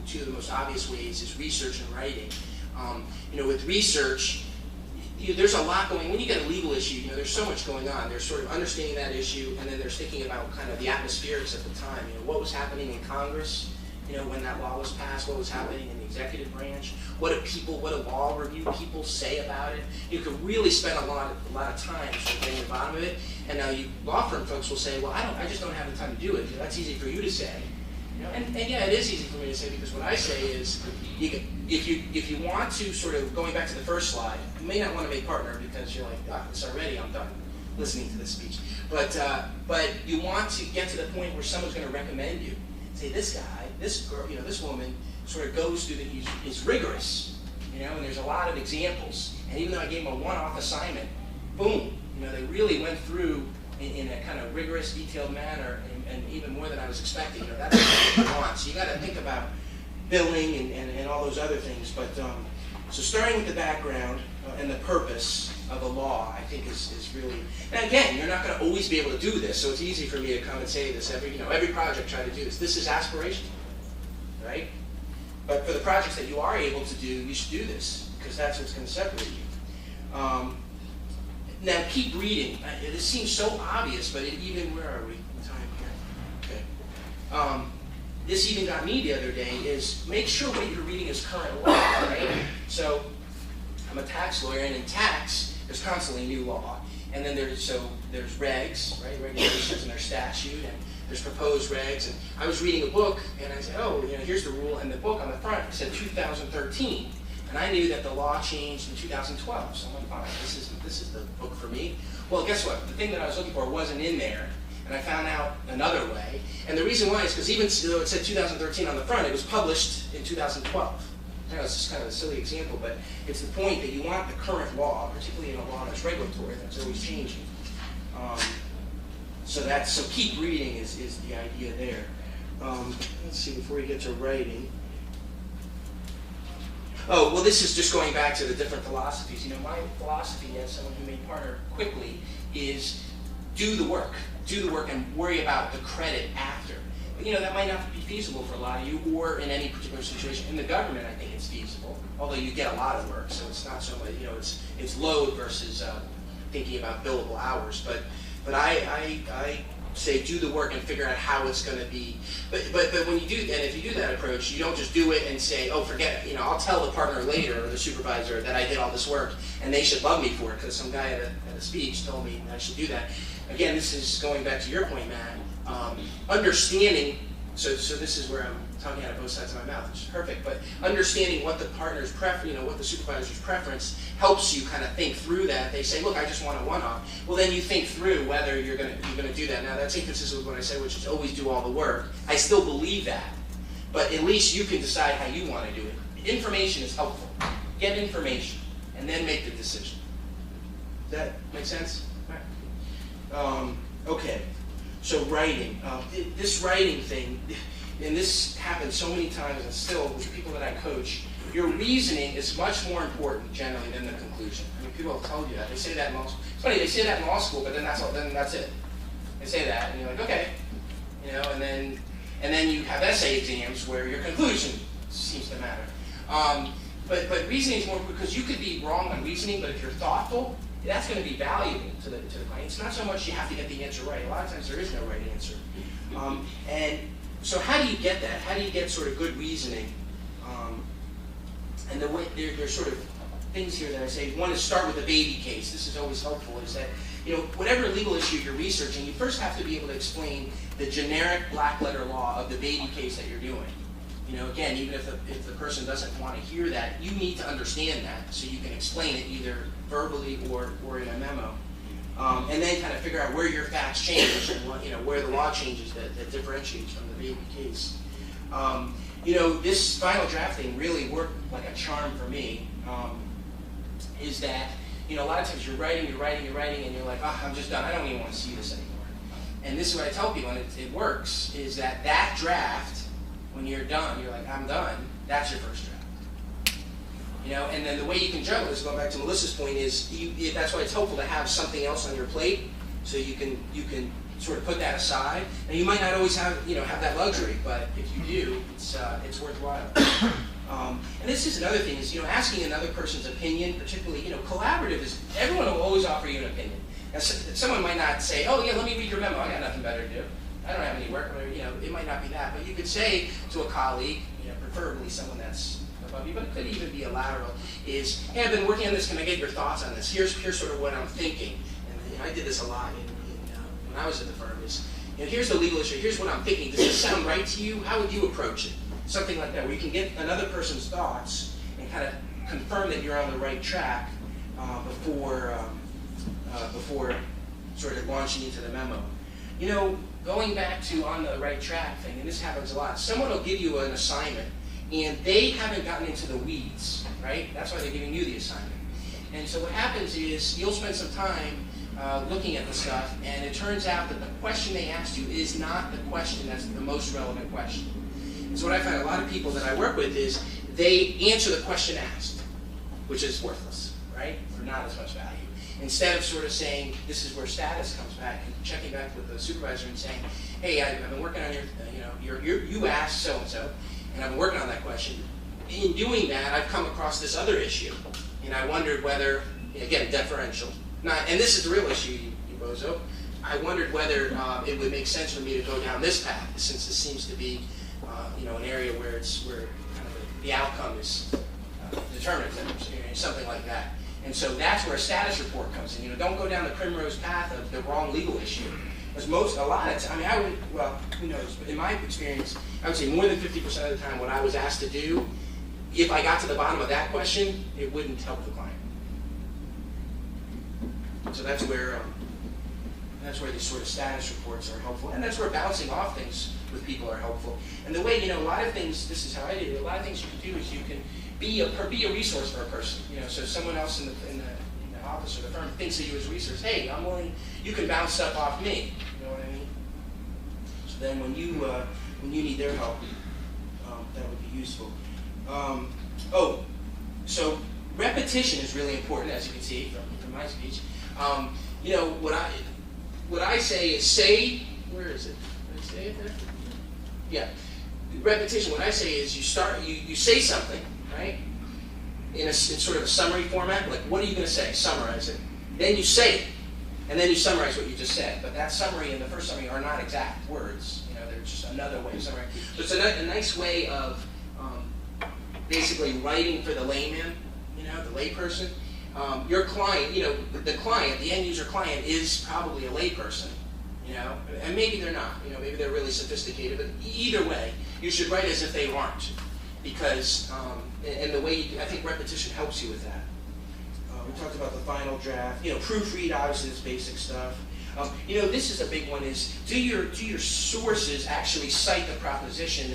two of the most obvious ways, is research and writing. You know, with research, there's a lot going, when you get a legal issue, there's so much going on. There's sort of understanding that issue, and then there's thinking about kind of the atmospherics at the time. What was happening in Congress, when that law was passed, what was happening in the executive branch, what do law review people say about it. You could really spend a lot of time sort of getting to the bottom of it. And now you law firm folks will say, well, I just don't have the time to do it. That's easy for you to say. And yeah, it is easy for me to say, because what I say is, if you want to sort of, going back to the first slide, you may not want to make partner because you're like, this already, I'm done listening to this speech. But you want to get to the point where someone's going to recommend you. Say, this guy, this girl, this woman sort of goes through he's rigorous, and there's a lot of examples. And even though I gave them a one-off assignment, boom, they really went through in a kind of rigorous, detailed manner, and even more than I was expecting. That's what you want. So you got to think about billing and all those other things. But so starting with the background and the purpose of a law, I think is really. And again, you're not going to always be able to do this, so it's easy for me to come and say this every project try to do this. This is aspirational, right? But for the projects that you are able to do, you should do this, because that's what's going to separate you. Now keep reading. It seems so obvious, but where are we? Time here. Okay. This even got me the other day, is make sure what you're reading is current law, right? So I'm a tax lawyer, and in tax, there's constantly new law. And then there's regs, right? Regulations, and there's statute, and there's proposed regs. And I was reading a book, and I said, here's the rule. And the book on the front said 2013. And I knew that the law changed in 2012. So I'm like, fine, this is the book for me. Well, guess what? The thing that I was looking for wasn't in there. And I found out another way. And the reason why is because even though it said 2013 on the front, it was published in 2012. I know it's just kind of a silly example, but it's the point that you want the current law, particularly in a law that's regulatory, that's always changing. So keep reading is the idea there. Let's see, before we get to writing. Oh, well, this is just going back to the different philosophies. My philosophy as someone who made partner quickly is do the work and worry about the credit after. But, that might not be feasible for a lot of you, or in any particular situation. In the government, I think it's feasible, although you get a lot of work, so it's not so much, it's load versus thinking about billable hours. But I say do the work and figure out how it's going to be. But when you do, and if you do that approach, you don't just do it and say, oh, forget it. I'll tell the partner later or the supervisor that I did all this work, and they should love me for it because some guy at a speech told me I should do that. Again, this is going back to your point, Matt. Understanding. So this is where I'm talking out of both sides of my mouth, which is perfect. But understanding what the partner's preference, what the supervisor's preference, helps you kind of think through that. They say, look, I just want a one-off. Well, then you think through whether you're going to do that. Now, that's inconsistent with what I said, which is always do all the work. I still believe that, but at least you can decide how you want to do it. Information is helpful. Get information, and then make the decision. Does that make sense? All right. Okay. So writing, this writing thing, and this happens so many times, and still with people that I coach, your reasoning is much more important generally than the conclusion. I mean, people have told you that. They say that in law school. It's funny, they say that in law school, but then that's all. Then that's it. They say that, and you're like, okay, and then you have essay exams where your conclusion seems to matter. But reasoning is more because you could be wrong on reasoning, but if you're thoughtful, that's going to be valuable to the client. It's not so much you have to get the answer right. A lot of times there is no right answer. And so how do you get that? How do you get sort of good reasoning? And the way there's sort of things here that I say. One is start with a baby case. This is always helpful. Is that whatever legal issue you're researching, you first have to be able to explain the generic black letter law of the baby case that you're doing. Again, even if the person doesn't want to hear that, you need to understand that so you can explain it either verbally or in a memo. And then kind of figure out where your facts change and where the law changes that differentiates from the baby case. This final draft thing really worked like a charm for me. Is that a lot of times you're writing, and you're like, I'm just done. I don't even want to see this anymore. And this is what I tell people, and it works, is that draft, when you're done, you're like, I'm done. That's your first draft. And then the way you can juggle this, going back to Melissa's point, is that's why it's helpful to have something else on your plate, so you can sort of put that aside. And you might not always have that luxury, but if you do, it's worthwhile. And this is another thing, is, asking another person's opinion, particularly, collaborative is, everyone will always offer you an opinion. Now, someone might not say, oh yeah, let me read your memo, I got nothing better to do. I don't have any work, or, it might not be that, but you could say to a colleague, preferably someone that's above you, but it could even be a lateral, is, hey, I've been working on this, can I get your thoughts on this? Here's sort of what I'm thinking. And I did this a lot when I was at the firm, is, here's the legal issue, here's what I'm thinking, does this sound right to you? How would you approach it? Something like that, where you can get another person's thoughts and kind of confirm that you're on the right track before sort of launching into the memo. Going back to on the right track thing, and this happens a lot, someone will give you an assignment and they haven't gotten into the weeds, right? That's why they're giving you the assignment. And so what happens is you'll spend some time looking at the stuff, and it turns out that the question they asked you is not the question that's the most relevant question. And so what I find a lot of people that I work with is they answer the question asked, which is worthless, right? Or not as much value. Instead of sort of saying, this is where status comes back, and checking back with the supervisor and saying, hey, I've been working on you asked so-and-so, and I've been working on that question. In doing that, I've come across this other issue, and I wondered whether, again, deferential, and this is the real issue, you bozo, I wondered whether it would make sense for me to go down this path, since this seems to be an area where kind of the outcome is determinative, something like that. And so that's where a status report comes in. Don't go down the primrose path of the wrong legal issue. Because who knows, but in my experience, I would say more than 50% of the time what I was asked to do, if I got to the bottom of that question, it wouldn't help the client. So that's where these sort of status reports are helpful. And that's where bouncing off things with people are helpful. And the way, a lot of things, this is how I did it, a lot of things you can do is you can be a resource for a person. So someone else in the office or the firm thinks of you as a resource. Hey, I'm willing, you can bounce stuff off me. You know what I mean? So then when you need their help, that would be useful. So repetition is really important, as you can see from my speech. What I say is where is it? Did I say it there? Yeah. Repetition, what I say is you say something, right? In sort of a summary format, like what are you going to say? Summarize it. Then you say it, and then you summarize what you just said. But that summary and the first summary are not exact words. They're just another way of summarizing. So it's a nice way of basically writing for the layman, the layperson. Your client, the end user client is probably a layperson, and maybe they're not, maybe they're really sophisticated, but either way, you should write as if they aren't, because, and the way I think repetition helps you with that. We talked about the final draft, proofread, obviously, this basic stuff. This is a big one, is do your sources actually cite the proposition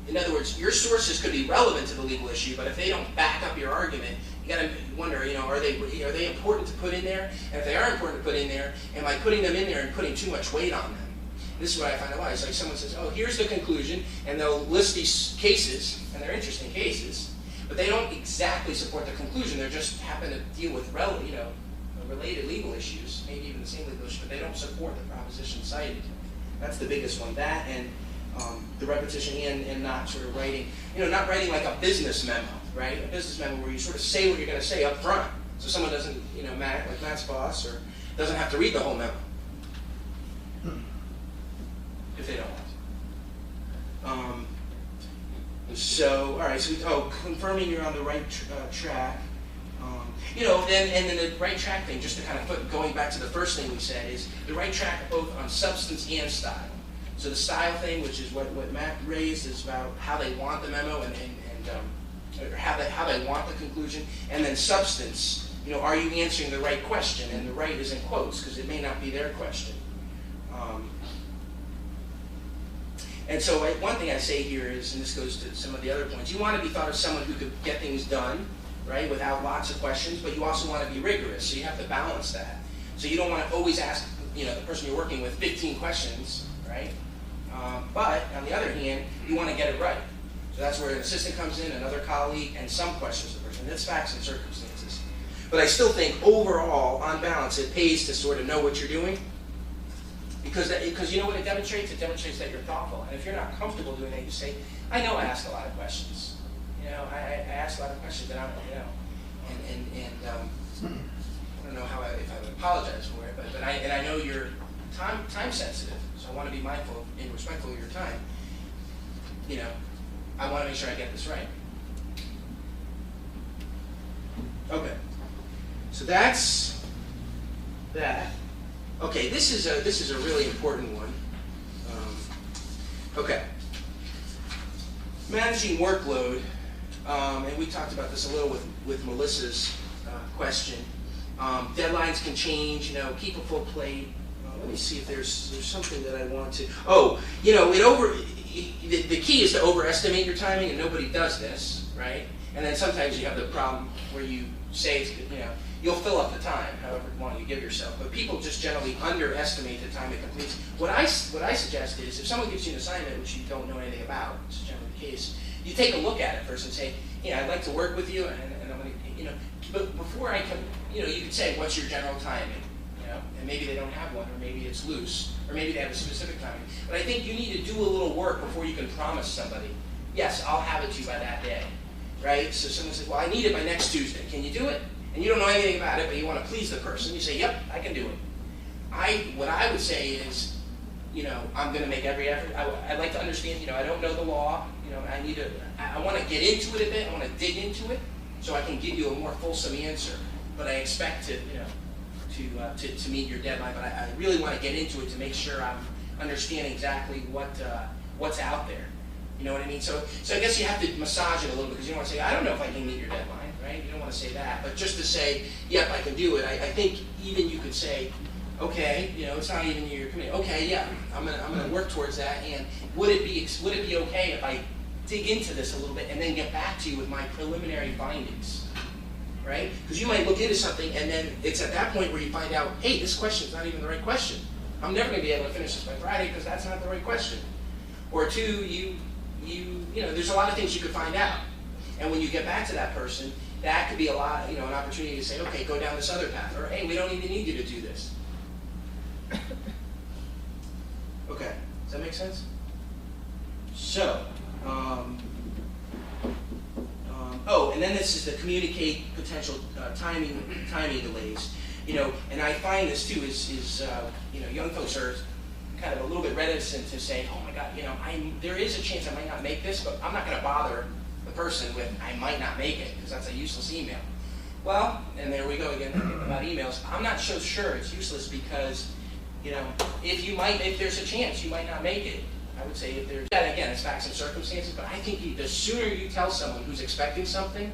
in other words, your sources could be relevant to the legal issue, but if they don't back up your argument, you got to wonder, are they important to put in there? And if they are important to put in there, am I putting them in there and putting too much weight on them? This is what I find a lot. It's like someone says, oh, here's the conclusion, and they'll list these cases, and they're interesting cases, but they don't exactly support the conclusion. They just happen to deal with related legal issues, maybe even the same legal issue, but they don't support the proposition cited. That's the biggest one. That and the repetition and not sort of writing, not writing like a business memo, right? A business memo where you sort of say what you're going to say up front, so someone doesn't, Matt, like Matt's boss, or doesn't have to read the whole memo if they don't want to. So, all right. So, confirming you're on the right track. And then the right track thing, just to kind of put, going back to the first thing we said, is the right track both on substance and style. So the style thing, which is what Matt raised, is about how they want the memo or how they want the conclusion, and then substance. Are you answering the right question? And the right is in quotes because it may not be their question. And so one thing I say here is, and this goes to some of the other points, you want to be thought of someone who could get things done, right, without lots of questions, but you also want to be rigorous, so you have to balance that. So you don't want to always ask, the person you're working with 15 questions, right? But on the other hand, you want to get it right. So that's where an assistant comes in, another colleague, and some questions to the person. It's facts and circumstances. But I still think overall, on balance, it pays to sort of know what you're doing Because you know what it demonstrates? It demonstrates that you're thoughtful. And if you're not comfortable doing that, you say, I know I ask a lot of questions. You know, I ask a lot of questions that I don't know. I don't know if I would apologize for it, but I know you're time sensitive, so I want to be mindful and respectful of your time. You know, I want to make sure I get this right. Okay, so that's that. Okay, this is a really important one. Okay, managing workload, and we talked about this a little with Melissa's question. Deadlines can change. You know, keep a full plate. Let me see if there's something that I want to. Oh, you know, the key is to overestimate your timing, and nobody does this, right? And then sometimes you have the problem where you say, you know, you'll fill up the time however long you give yourself, but people just generally underestimate the time it completes. What I suggest is, if someone gives you an assignment which you don't know anything about, which is generally the case, you take a look at it first and say, yeah, I'd like to work with you, and I'm going to, you know, but before I can, you know, you could say, what's your general timing? You know, and maybe they don't have one, or maybe it's loose, or maybe they have a specific timing. But I think you need to do a little work before you can promise somebody, yes, I'll have it to you by that day, right? So someone says, well, I need it by next Tuesday. Can you do it? And you don't know anything about it, but you want to please the person. You say, yep, I can do it. What I would say is, you know, I'm going to make every effort. I'd like to understand, you know, I don't know the law. You know, I want to get into it a bit. I want to dig into it so I can give you a more fulsome answer. But I expect to, you know, to meet your deadline. But I really want to get into it to make sure I'm understanding exactly what's out there. You know what I mean? So I guess you have to massage it a little bit, because you don't want to say, I don't know if I can meet your deadline. Right? You don't want to say that, but just to say, yep, I can do it. I think even you could say, okay, you know, it's not even your committee. Okay, yeah, I'm gonna work towards that. And would it be okay if I dig into this a little bit and then get back to you with my preliminary findings, right? Because you might look into something and then it's at that point where you find out, hey, this question's not even the right question. I'm never gonna be able to finish this by Friday because that's not the right question. Or two, you know, there's a lot of things you could find out. And when you get back to that person, that could be a lot, you know, an opportunity to say, okay, go down this other path, or hey, we don't even need you to do this. Okay, does that make sense? So, oh, and then this is to communicate potential timing delays. You know, and I find this too is you know, young folks are kind of a little bit reticent to say, oh my God, you know, there is a chance I might not make this, but I'm not going to bother the person with, I might not make it, because that's a useless email. Well, and there we go again about emails. I'm not so sure it's useless because, you know, if there's a chance you might not make it, I would say if there's, again, it's facts and circumstances, but I think the sooner you tell someone who's expecting something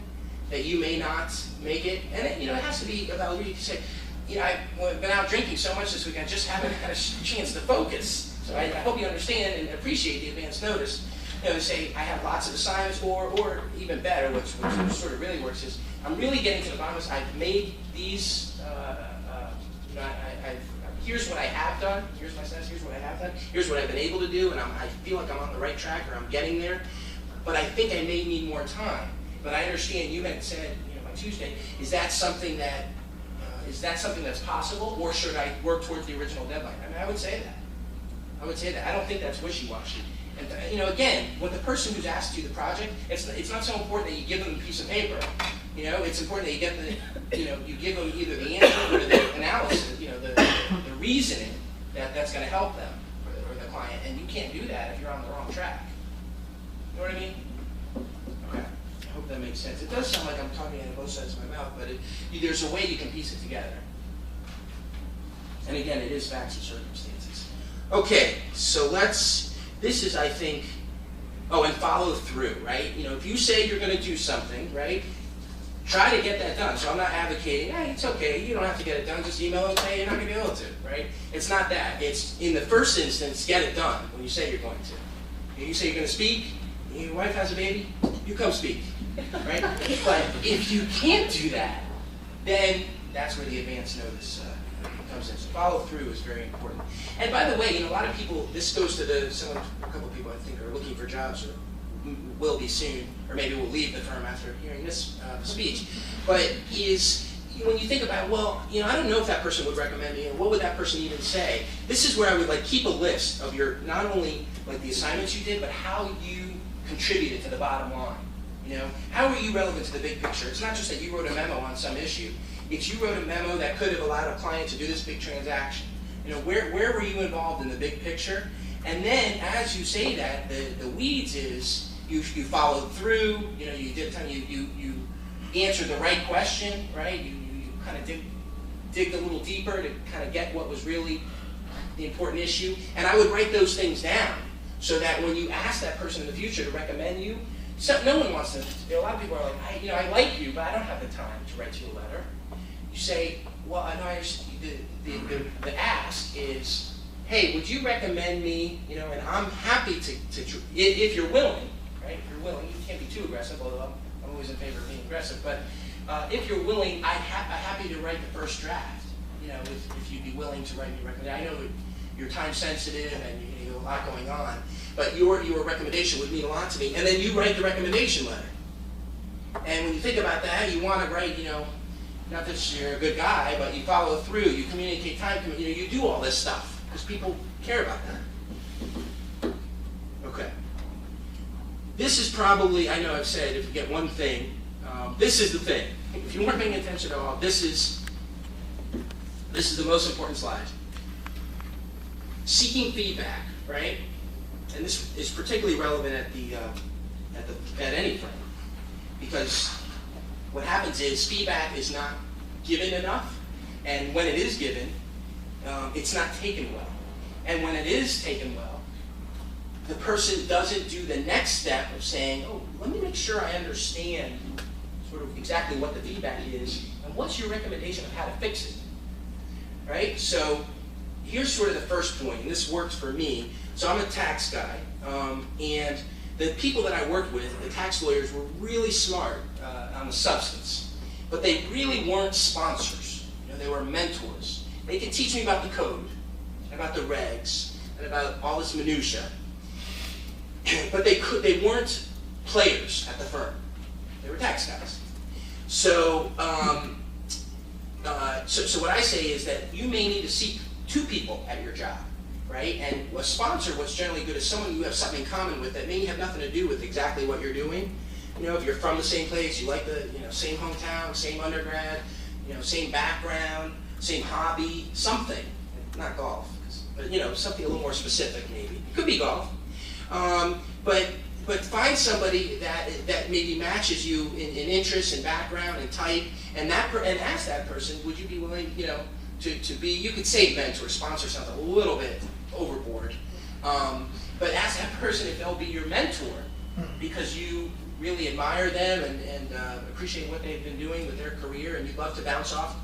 that you may not make it, and it, you know, it has to be about, you can say, you know, I've been out drinking so much this week, I just haven't had a chance to focus. So I hope you understand and appreciate the advance notice. You know, say I have lots of assignments, or even better, which sort of really works is I'm really getting to the bottom of this. I've made these. You know, here's what I have done. Here's my sense. Here's what I have done. Here's what I've been able to do, and I feel like I'm on the right track, or I'm getting there. But I think I may need more time. But I understand you had said, you know, by Tuesday. Is that something that's possible, or should I work towards the original deadline? I mean, I would say that. I don't think that's wishy-washy. And, you know, again, with the person who's asked you the project, it's not so important that you give them a piece of paper. You know, it's important that you get you give them either the answer or the analysis, you know, the reasoning that's going to help them or the client. And you can't do that if you're on the wrong track. You know what I mean? Okay. I hope that makes sense. It does sound like I'm talking out of both sides of my mouth, but there's a way you can piece it together. And again, it is facts and circumstances. Okay, so this is, I think, oh, and follow through, right? You know, if you say you're going to do something, right, try to get that done. So I'm not advocating, hey, it's okay, you don't have to get it done, just email them and say you're not going to be able to, right? It's not that. It's, in the first instance, get it done when you say you're going to. You say you're going to speak, your wife has a baby, you come speak, right? But if you can't do that, then that's where the advance notice comes in. So follow through is very important. And by the way, you know, a lot of people, this goes to a couple of people I think are looking for jobs or will be soon, or maybe will leave the firm after hearing this speech. But when you think about, well, I don't know if that person would recommend me, and what would that person even say? This is where I would like keep a list of your, not only like the assignments you did, but how you contributed to the bottom line. How are you relevant to the big picture? It's not just that you wrote a memo on some issue. It's you wrote a memo that could have allowed a client to do this big transaction. Where were you involved in the big picture? And then as you say that, the weeds is you followed through. You did you answered the right question, right? You kind of dig a little deeper to kind of get what was really the important issue. And I would write those things down so that when you ask that person in the future to recommend you, no one wants to. A lot of people are like, I like you, but I don't have the time to write you a letter. You say, well, I know the ask is, hey, would you recommend me? And I'm happy to if you're willing, right? If you're willing, you can't be too aggressive, although I'm always in favor of being aggressive. But if you're willing, I'm happy to write the first draft. If you'd be willing to write me a recommendation. I know that you're time sensitive and you have a lot going on, but your recommendation would mean a lot to me. And then you write the recommendation letter. And when you think about that, you want to write, not that you're a good guy, but you follow through, you communicate time, you do all this stuff because people care about that. Okay. This is probably, I know I've said, if you get one thing, this is the thing. If you weren't paying attention at all, this is the most important slide. Seeking feedback, right? And this is particularly relevant at any firm, because what happens is feedback is not given enough, and when it is given, it's not taken well. And when it is taken well, the person doesn't do the next step of saying, oh, let me make sure I understand sort of exactly what the feedback is, and what's your recommendation of how to fix it, right? So here's sort of the first point, and this worked for me. So I'm a tax guy, and the people that I worked with, the tax lawyers, were really smart on the substance, but they really weren't sponsors. They were mentors. They could teach me about the code, about the regs, and about all this minutia, but they weren't players at the firm. They were tax guys. So, so what I say is that you may need to seek two people at your job, right? And a sponsor, what's generally good, is someone you have something in common with that may have nothing to do with exactly what you're doing. If you're from the same place, you like the same hometown, same undergrad, same background, same hobby, something. Not golf, but something a little more specific maybe. It could be golf, but find somebody that maybe matches you in interest and background and type, and ask that person, would you be willing, to be, you could say mentor, sponsor sounds a little bit overboard, but ask that person if they'll be your mentor because you really admire them and appreciate what they've been doing with their career, and you'd love to bounce off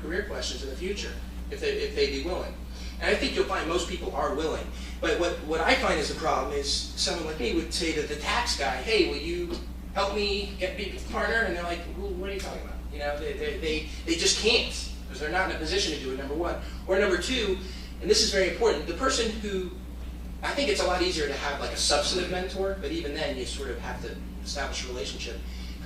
career questions in the future if they'd be willing. And I think you'll find most people are willing. But what I find is the problem is someone like me would say to the tax guy, hey, will you help me be a partner? And they're like, well, what are you talking about? They just can't, because they're not in a position to do it, number one. Or number two, and this is very important, the person who, I think it's a lot easier to have like a substantive mentor, but even then you sort of have to establish a relationship.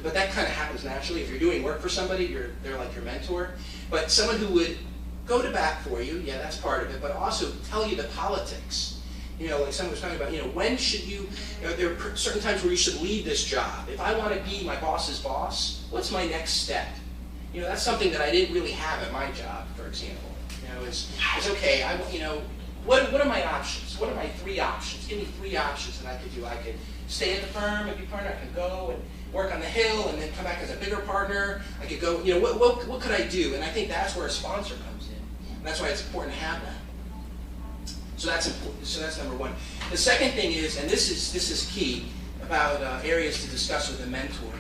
But that kind of happens naturally. If you're doing work for somebody, they're like your mentor. But someone who would go to bat for you, yeah, that's part of it, but also tell you the politics. Like someone was talking about, when should you, there are certain times where you should leave this job. If I want to be my boss's boss, what's my next step? That's something that I didn't really have at my job, for example. It's okay, what are my options? What are my 3 options? Give me 3 options that I could do. I could stay at the firm and be partner, I could go and work on the Hill and then come back as a bigger partner. I could go, what could I do? And I think that's where a sponsor comes in. And that's why it's important to have that. So that's important. So that's number one. The second thing is, and this is key, about areas to discuss with a mentor.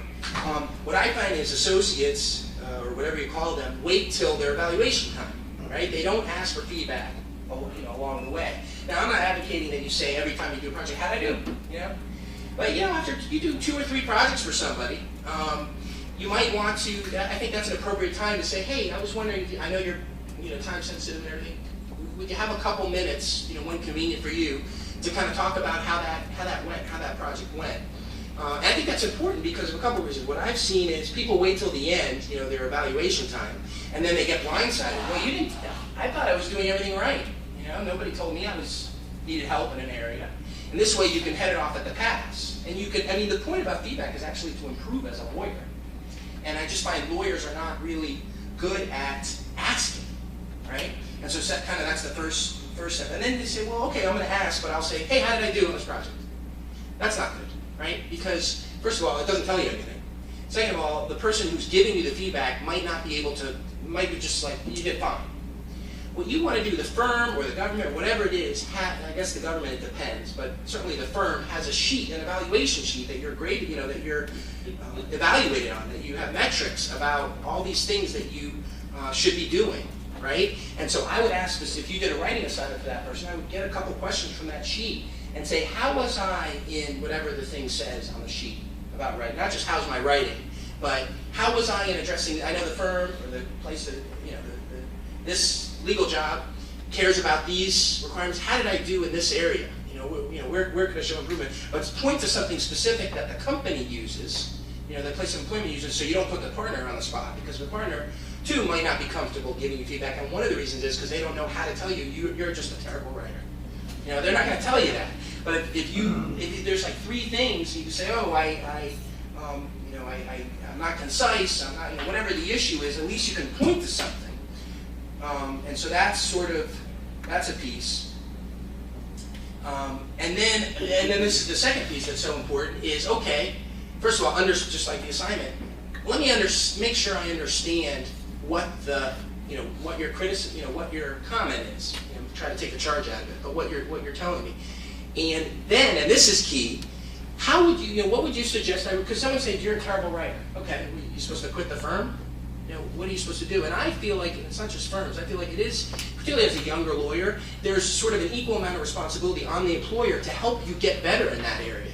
What I find is associates, or whatever you call them, wait till their evaluation time, right? They don't ask for feedback, along the way. Now, I'm not advocating that you say every time you do a project, how'd I do? But after you do 2 or 3 projects for somebody, you might want to. I think that's an appropriate time to say, hey, I was wondering. I know you're, time sensitive and everything. Would you have a couple minutes, when convenient for you, to kind of talk about how that went, how that project went? And I think that's important because of a couple of reasons. What I've seen is people wait till the end, their evaluation time, and then they get blindsided. Well, you didn't. I thought I was doing everything right. Nobody told me I needed help in an area. And this way, you can head it off at the pass. And you can. I mean, the point about feedback is actually to improve as a lawyer. And I just find lawyers are not really good at asking, right? And so that's the first step. And then they say, well, okay, I'm going to ask, but I'll say, hey, how did I do on this project? That's not good, right? Because, first of all, it doesn't tell you anything. Second of all, the person who's giving you the feedback might be just like, you did fine. What you want to do, the firm or the government, or whatever it is, I guess the government, it depends, but certainly the firm has a sheet, an evaluation sheet that you're graded, that you're evaluated on, that you have metrics about all these things that you should be doing, right? And so I would ask this, if you did a writing assignment for that person, I would get a couple questions from that sheet and say, how was I in whatever the thing says on the sheet about writing? Not just how's my writing, but how was I in addressing, I know the firm or the place that, this legal job cares about these requirements. How did I do in this area? Where could I show improvement? But point to something specific that the company uses, the place of employment uses, so you don't put the partner on the spot, because the partner, too, might not be comfortable giving you feedback. And one of the reasons is because they don't know how to tell you, you're just a terrible writer. They're not going to tell you that. But if there's like 3 things, you can say, oh, I'm not concise, I'm not, whatever the issue is, at least you can point to something. And so that's a piece. And then this is the second piece that's so important is, okay, first of all, just like the assignment, let me make sure I understand what what your criticism, what your comment is. Try to take the charge out of it, but what you're telling me. And then, and this is key, how would what would you suggest? Because someone said you're a terrible writer. Okay, you're supposed to quit the firm? What are you supposed to do? And I feel like it's not just firms. I feel like it is, particularly as a younger lawyer, there's sort of an equal amount of responsibility on the employer to help you get better in that area,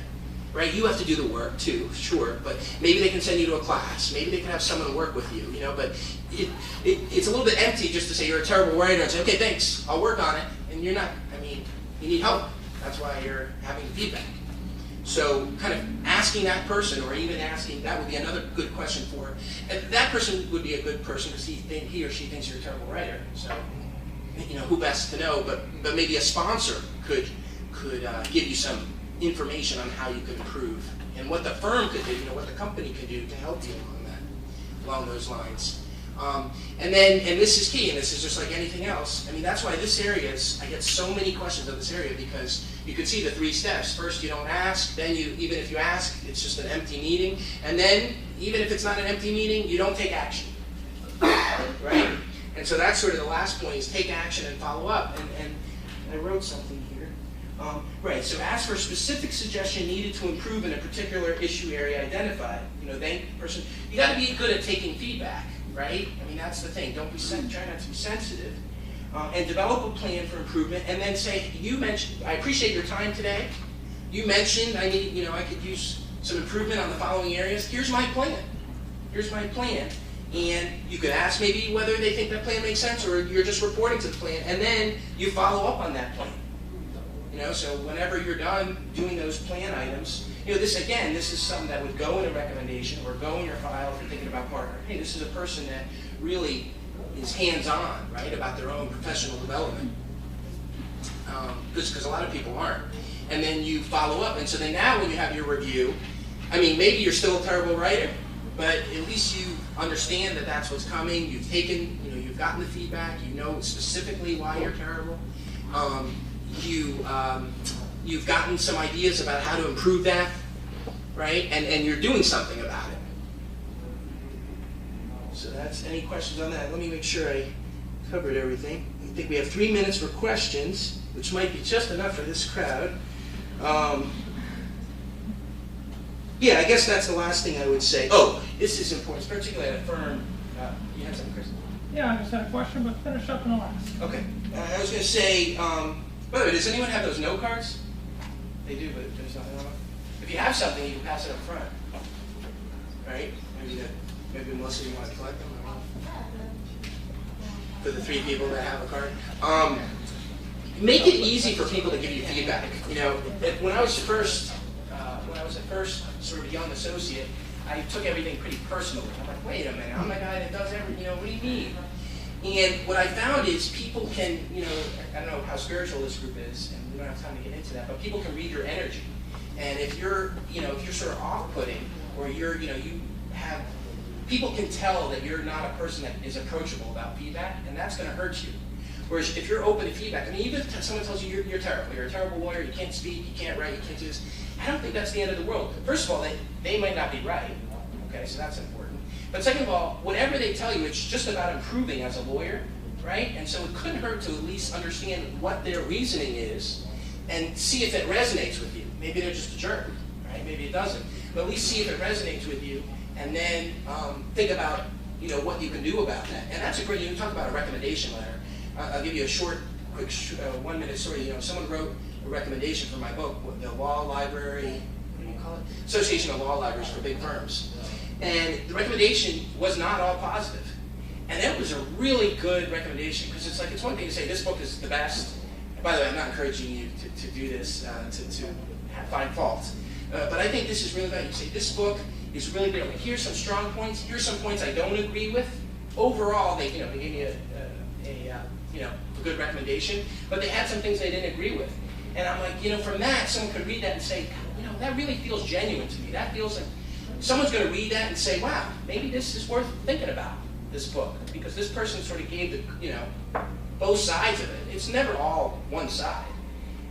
right? You have to do the work too, sure, but maybe they can send you to a class. Maybe they can have someone work with you, but it's a little bit empty just to say you're a terrible writer and say, okay, thanks, I'll work on it. And you're not, you need help. That's why you're having the feedback. So kind of asking that person, or even asking, that would be another good question for, and that person would be a good person because he or she thinks you're a terrible writer. So, who best to know, but maybe a sponsor could give you some information on how you could improve, and what the firm could do, what the company could do to help you along those lines. And this is key, and this is just like anything else. That's why this area I get so many questions on this area, because you could see the 3 steps. First, you don't ask. Then even if you ask, it's just an empty meeting. And then, even if it's not an empty meeting, you don't take action, right? And so that's sort of the last point, is take action and follow up. And I wrote something here. Right, so ask for a specific suggestion needed to improve in a particular issue area identified. Thank the person. You got to be good at taking feedback, right? That's the thing. Try not to be sensitive. And develop a plan for improvement, and then say, you mentioned, I appreciate your time today. You mentioned I could use some improvement on the following areas. Here's my plan. Here's my plan. And you could ask maybe whether they think that plan makes sense, or you're just reporting to the plan, and then you follow up on that plan. So whenever you're done doing those plan items, this is something that would go in a recommendation or go in your file if you're thinking about partner. Hey, this is a person that really is hands-on, right, about their own professional development. Because a lot of people aren't. And then you follow up, and so then now when you have your review, maybe you're still a terrible writer, but at least you understand that that's what's coming. You've taken, you've gotten the feedback. You know specifically why you're terrible. You've gotten some ideas about how to improve that, right? And you're doing something about it. So that's, any questions on that? Let me make sure I covered everything. I think we have 3 minutes for questions, which might be just enough for this crowd. Yeah, I guess that's the last thing I would say. Oh, this is important, particularly at a firm. You had something, Chris? Yeah, I just had a question, but finish up and I'll ask. Okay. I was going to say, by the way, does anyone have those note cards? They do, but there's nothing on them. If you have something, you can pass it up front. Right? Maybe Melissa, you want to collect them? For the 3 people that have a card. Make it easy for people to give you feedback. When I was at first sort of a young associate, I took everything pretty personally. I'm like, wait a minute, I'm the guy that does everything, what do you mean? And what I found is people can, I don't know how spiritual this group is, and we don't have time to get into that, but people can read your energy. And if you're, if you're sort of off-putting, or you're, people can tell that you're not a person that is approachable about feedback, and that's going to hurt you. Whereas if you're open to feedback, I mean, even if someone tells you you're terrible, you're a terrible lawyer, you can't speak, you can't write, you can't do this, I don't think that's the end of the world. First of all, they might not be right, okay, so that's important. But second of all, whatever they tell you, it's just about improving as a lawyer, right? And so it couldn't hurt to at least understand what their reasoning is and see if it resonates with you. Maybe they're just a jerk, right? Maybe it doesn't. But at least see if it resonates with you, and then think about what you can do about that. And that's a great, you talk about a recommendation letter. I'll give you a short, quick 1-minute story. Someone wrote a recommendation for my book, the Law Library, what do you call it? Association of Law Libraries for Big Firms. And the recommendation was not all positive. And that was a really good recommendation, because it's one thing to say this book is the best. And by the way, I'm not encouraging you to do this, to find fault. But I think this is really bad. You say this book is really good. Here's some strong points. Here's some points I don't agree with. Overall, they gave me a good recommendation, but they had some things they didn't agree with. And I'm like, from that, someone could read that and say, that really feels genuine to me. That feels like someone's going to read that and say, wow, maybe this is worth thinking about, this book, because this person sort of gave the, both sides of it. It's never all one side.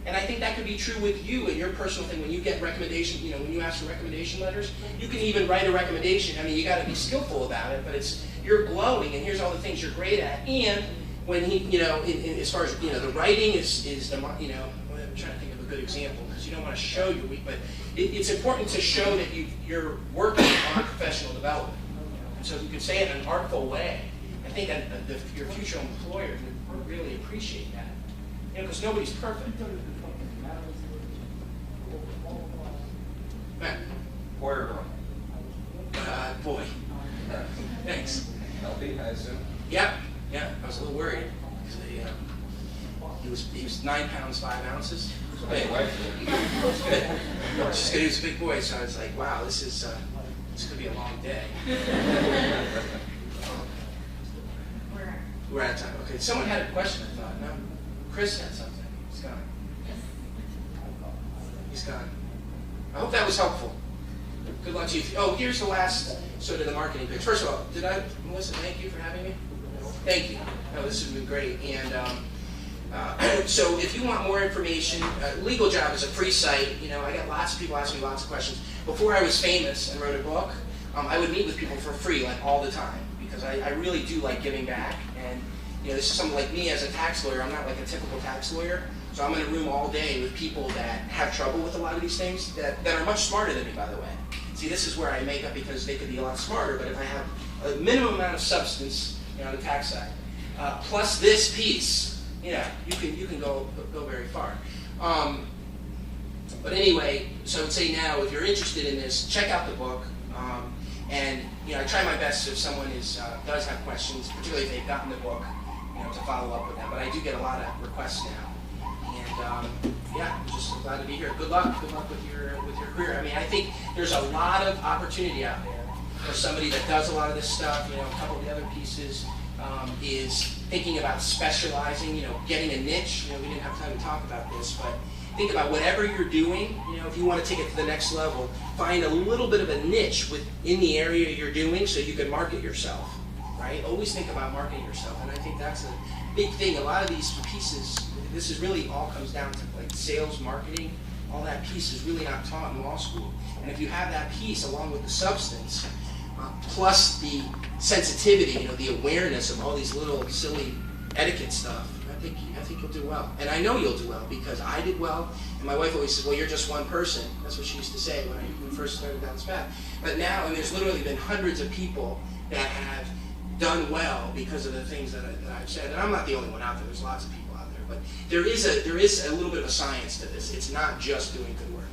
And I think that could be true with you and your personal thing. When you get recommendation, when you ask for recommendation letters, you can even write a recommendation. I mean, you got to be skillful about it, but you're glowing, and here's all the things you're great at. And when as far as the writing is the I'm trying to think of a good example, because you don't want to show your weak, but it's important to show that you're working on professional development. And so if you can say it in an artful way, I think that your future employer would really appreciate that. Because nobody's perfect. Matt. Boy or girl? Boy. Thanks. Healthy, I assume? Yeah. I was a little worried. He was 9 pounds 5 ounces. Hey, wife. Just because he was a big boy, so I was like, wow, this could be a long day. We're out of time. Okay. Someone had a question, I thought. No? Chris had something. He's gone. He's gone. I hope that was helpful. Good luck to you. Oh, here's the last sort of the marketing pitch. First of all, Melissa, thank you for having me. Thank you. No, this has been great. And so if you want more information, Legal Job is a free site. I got lots of people asking me lots of questions. Before I was famous and wrote a book, I would meet with people for free, like all the time, because I really do like giving back. And this is something like me as a tax lawyer. I'm not like a typical tax lawyer. So I'm in a room all day with people that have trouble with a lot of these things that are much smarter than me, by the way. See, this is where I make up, because they could be a lot smarter, but if I have a minimum amount of substance on the tax side, plus this piece, you can go very far. But anyway, so I would say now, if you're interested in this, check out the book. And I try my best if someone does have questions, particularly if they've gotten the book, to follow up with them. But I do get a lot of requests now. And I'm just glad to be here. Good luck with your career. I mean, I think there's a lot of opportunity out there for somebody that does a lot of this stuff. A couple of the other pieces is thinking about specializing. Getting a niche. We didn't have time to talk about this, but think about whatever you're doing. If you want to take it to the next level, find a little bit of a niche within the area you're doing, so you can market yourself. Right? Always think about marketing yourself, and I think that's a big thing. A lot of these pieces. This is really all comes down to like sales, marketing, all that piece is really not taught in law school. And if you have that piece along with the substance, plus the sensitivity, the awareness of all these little silly etiquette stuff, I think you'll do well. And I know you'll do well, because I did well, and my wife always says, well, you're just one person. That's what she used to say when we first started down this path. But now, and there's literally been hundreds of people that have done well because of the things that I've said. And I'm not the only one out there. There's lots of people out there. But there is a little bit of a science to this. It's not just doing good work.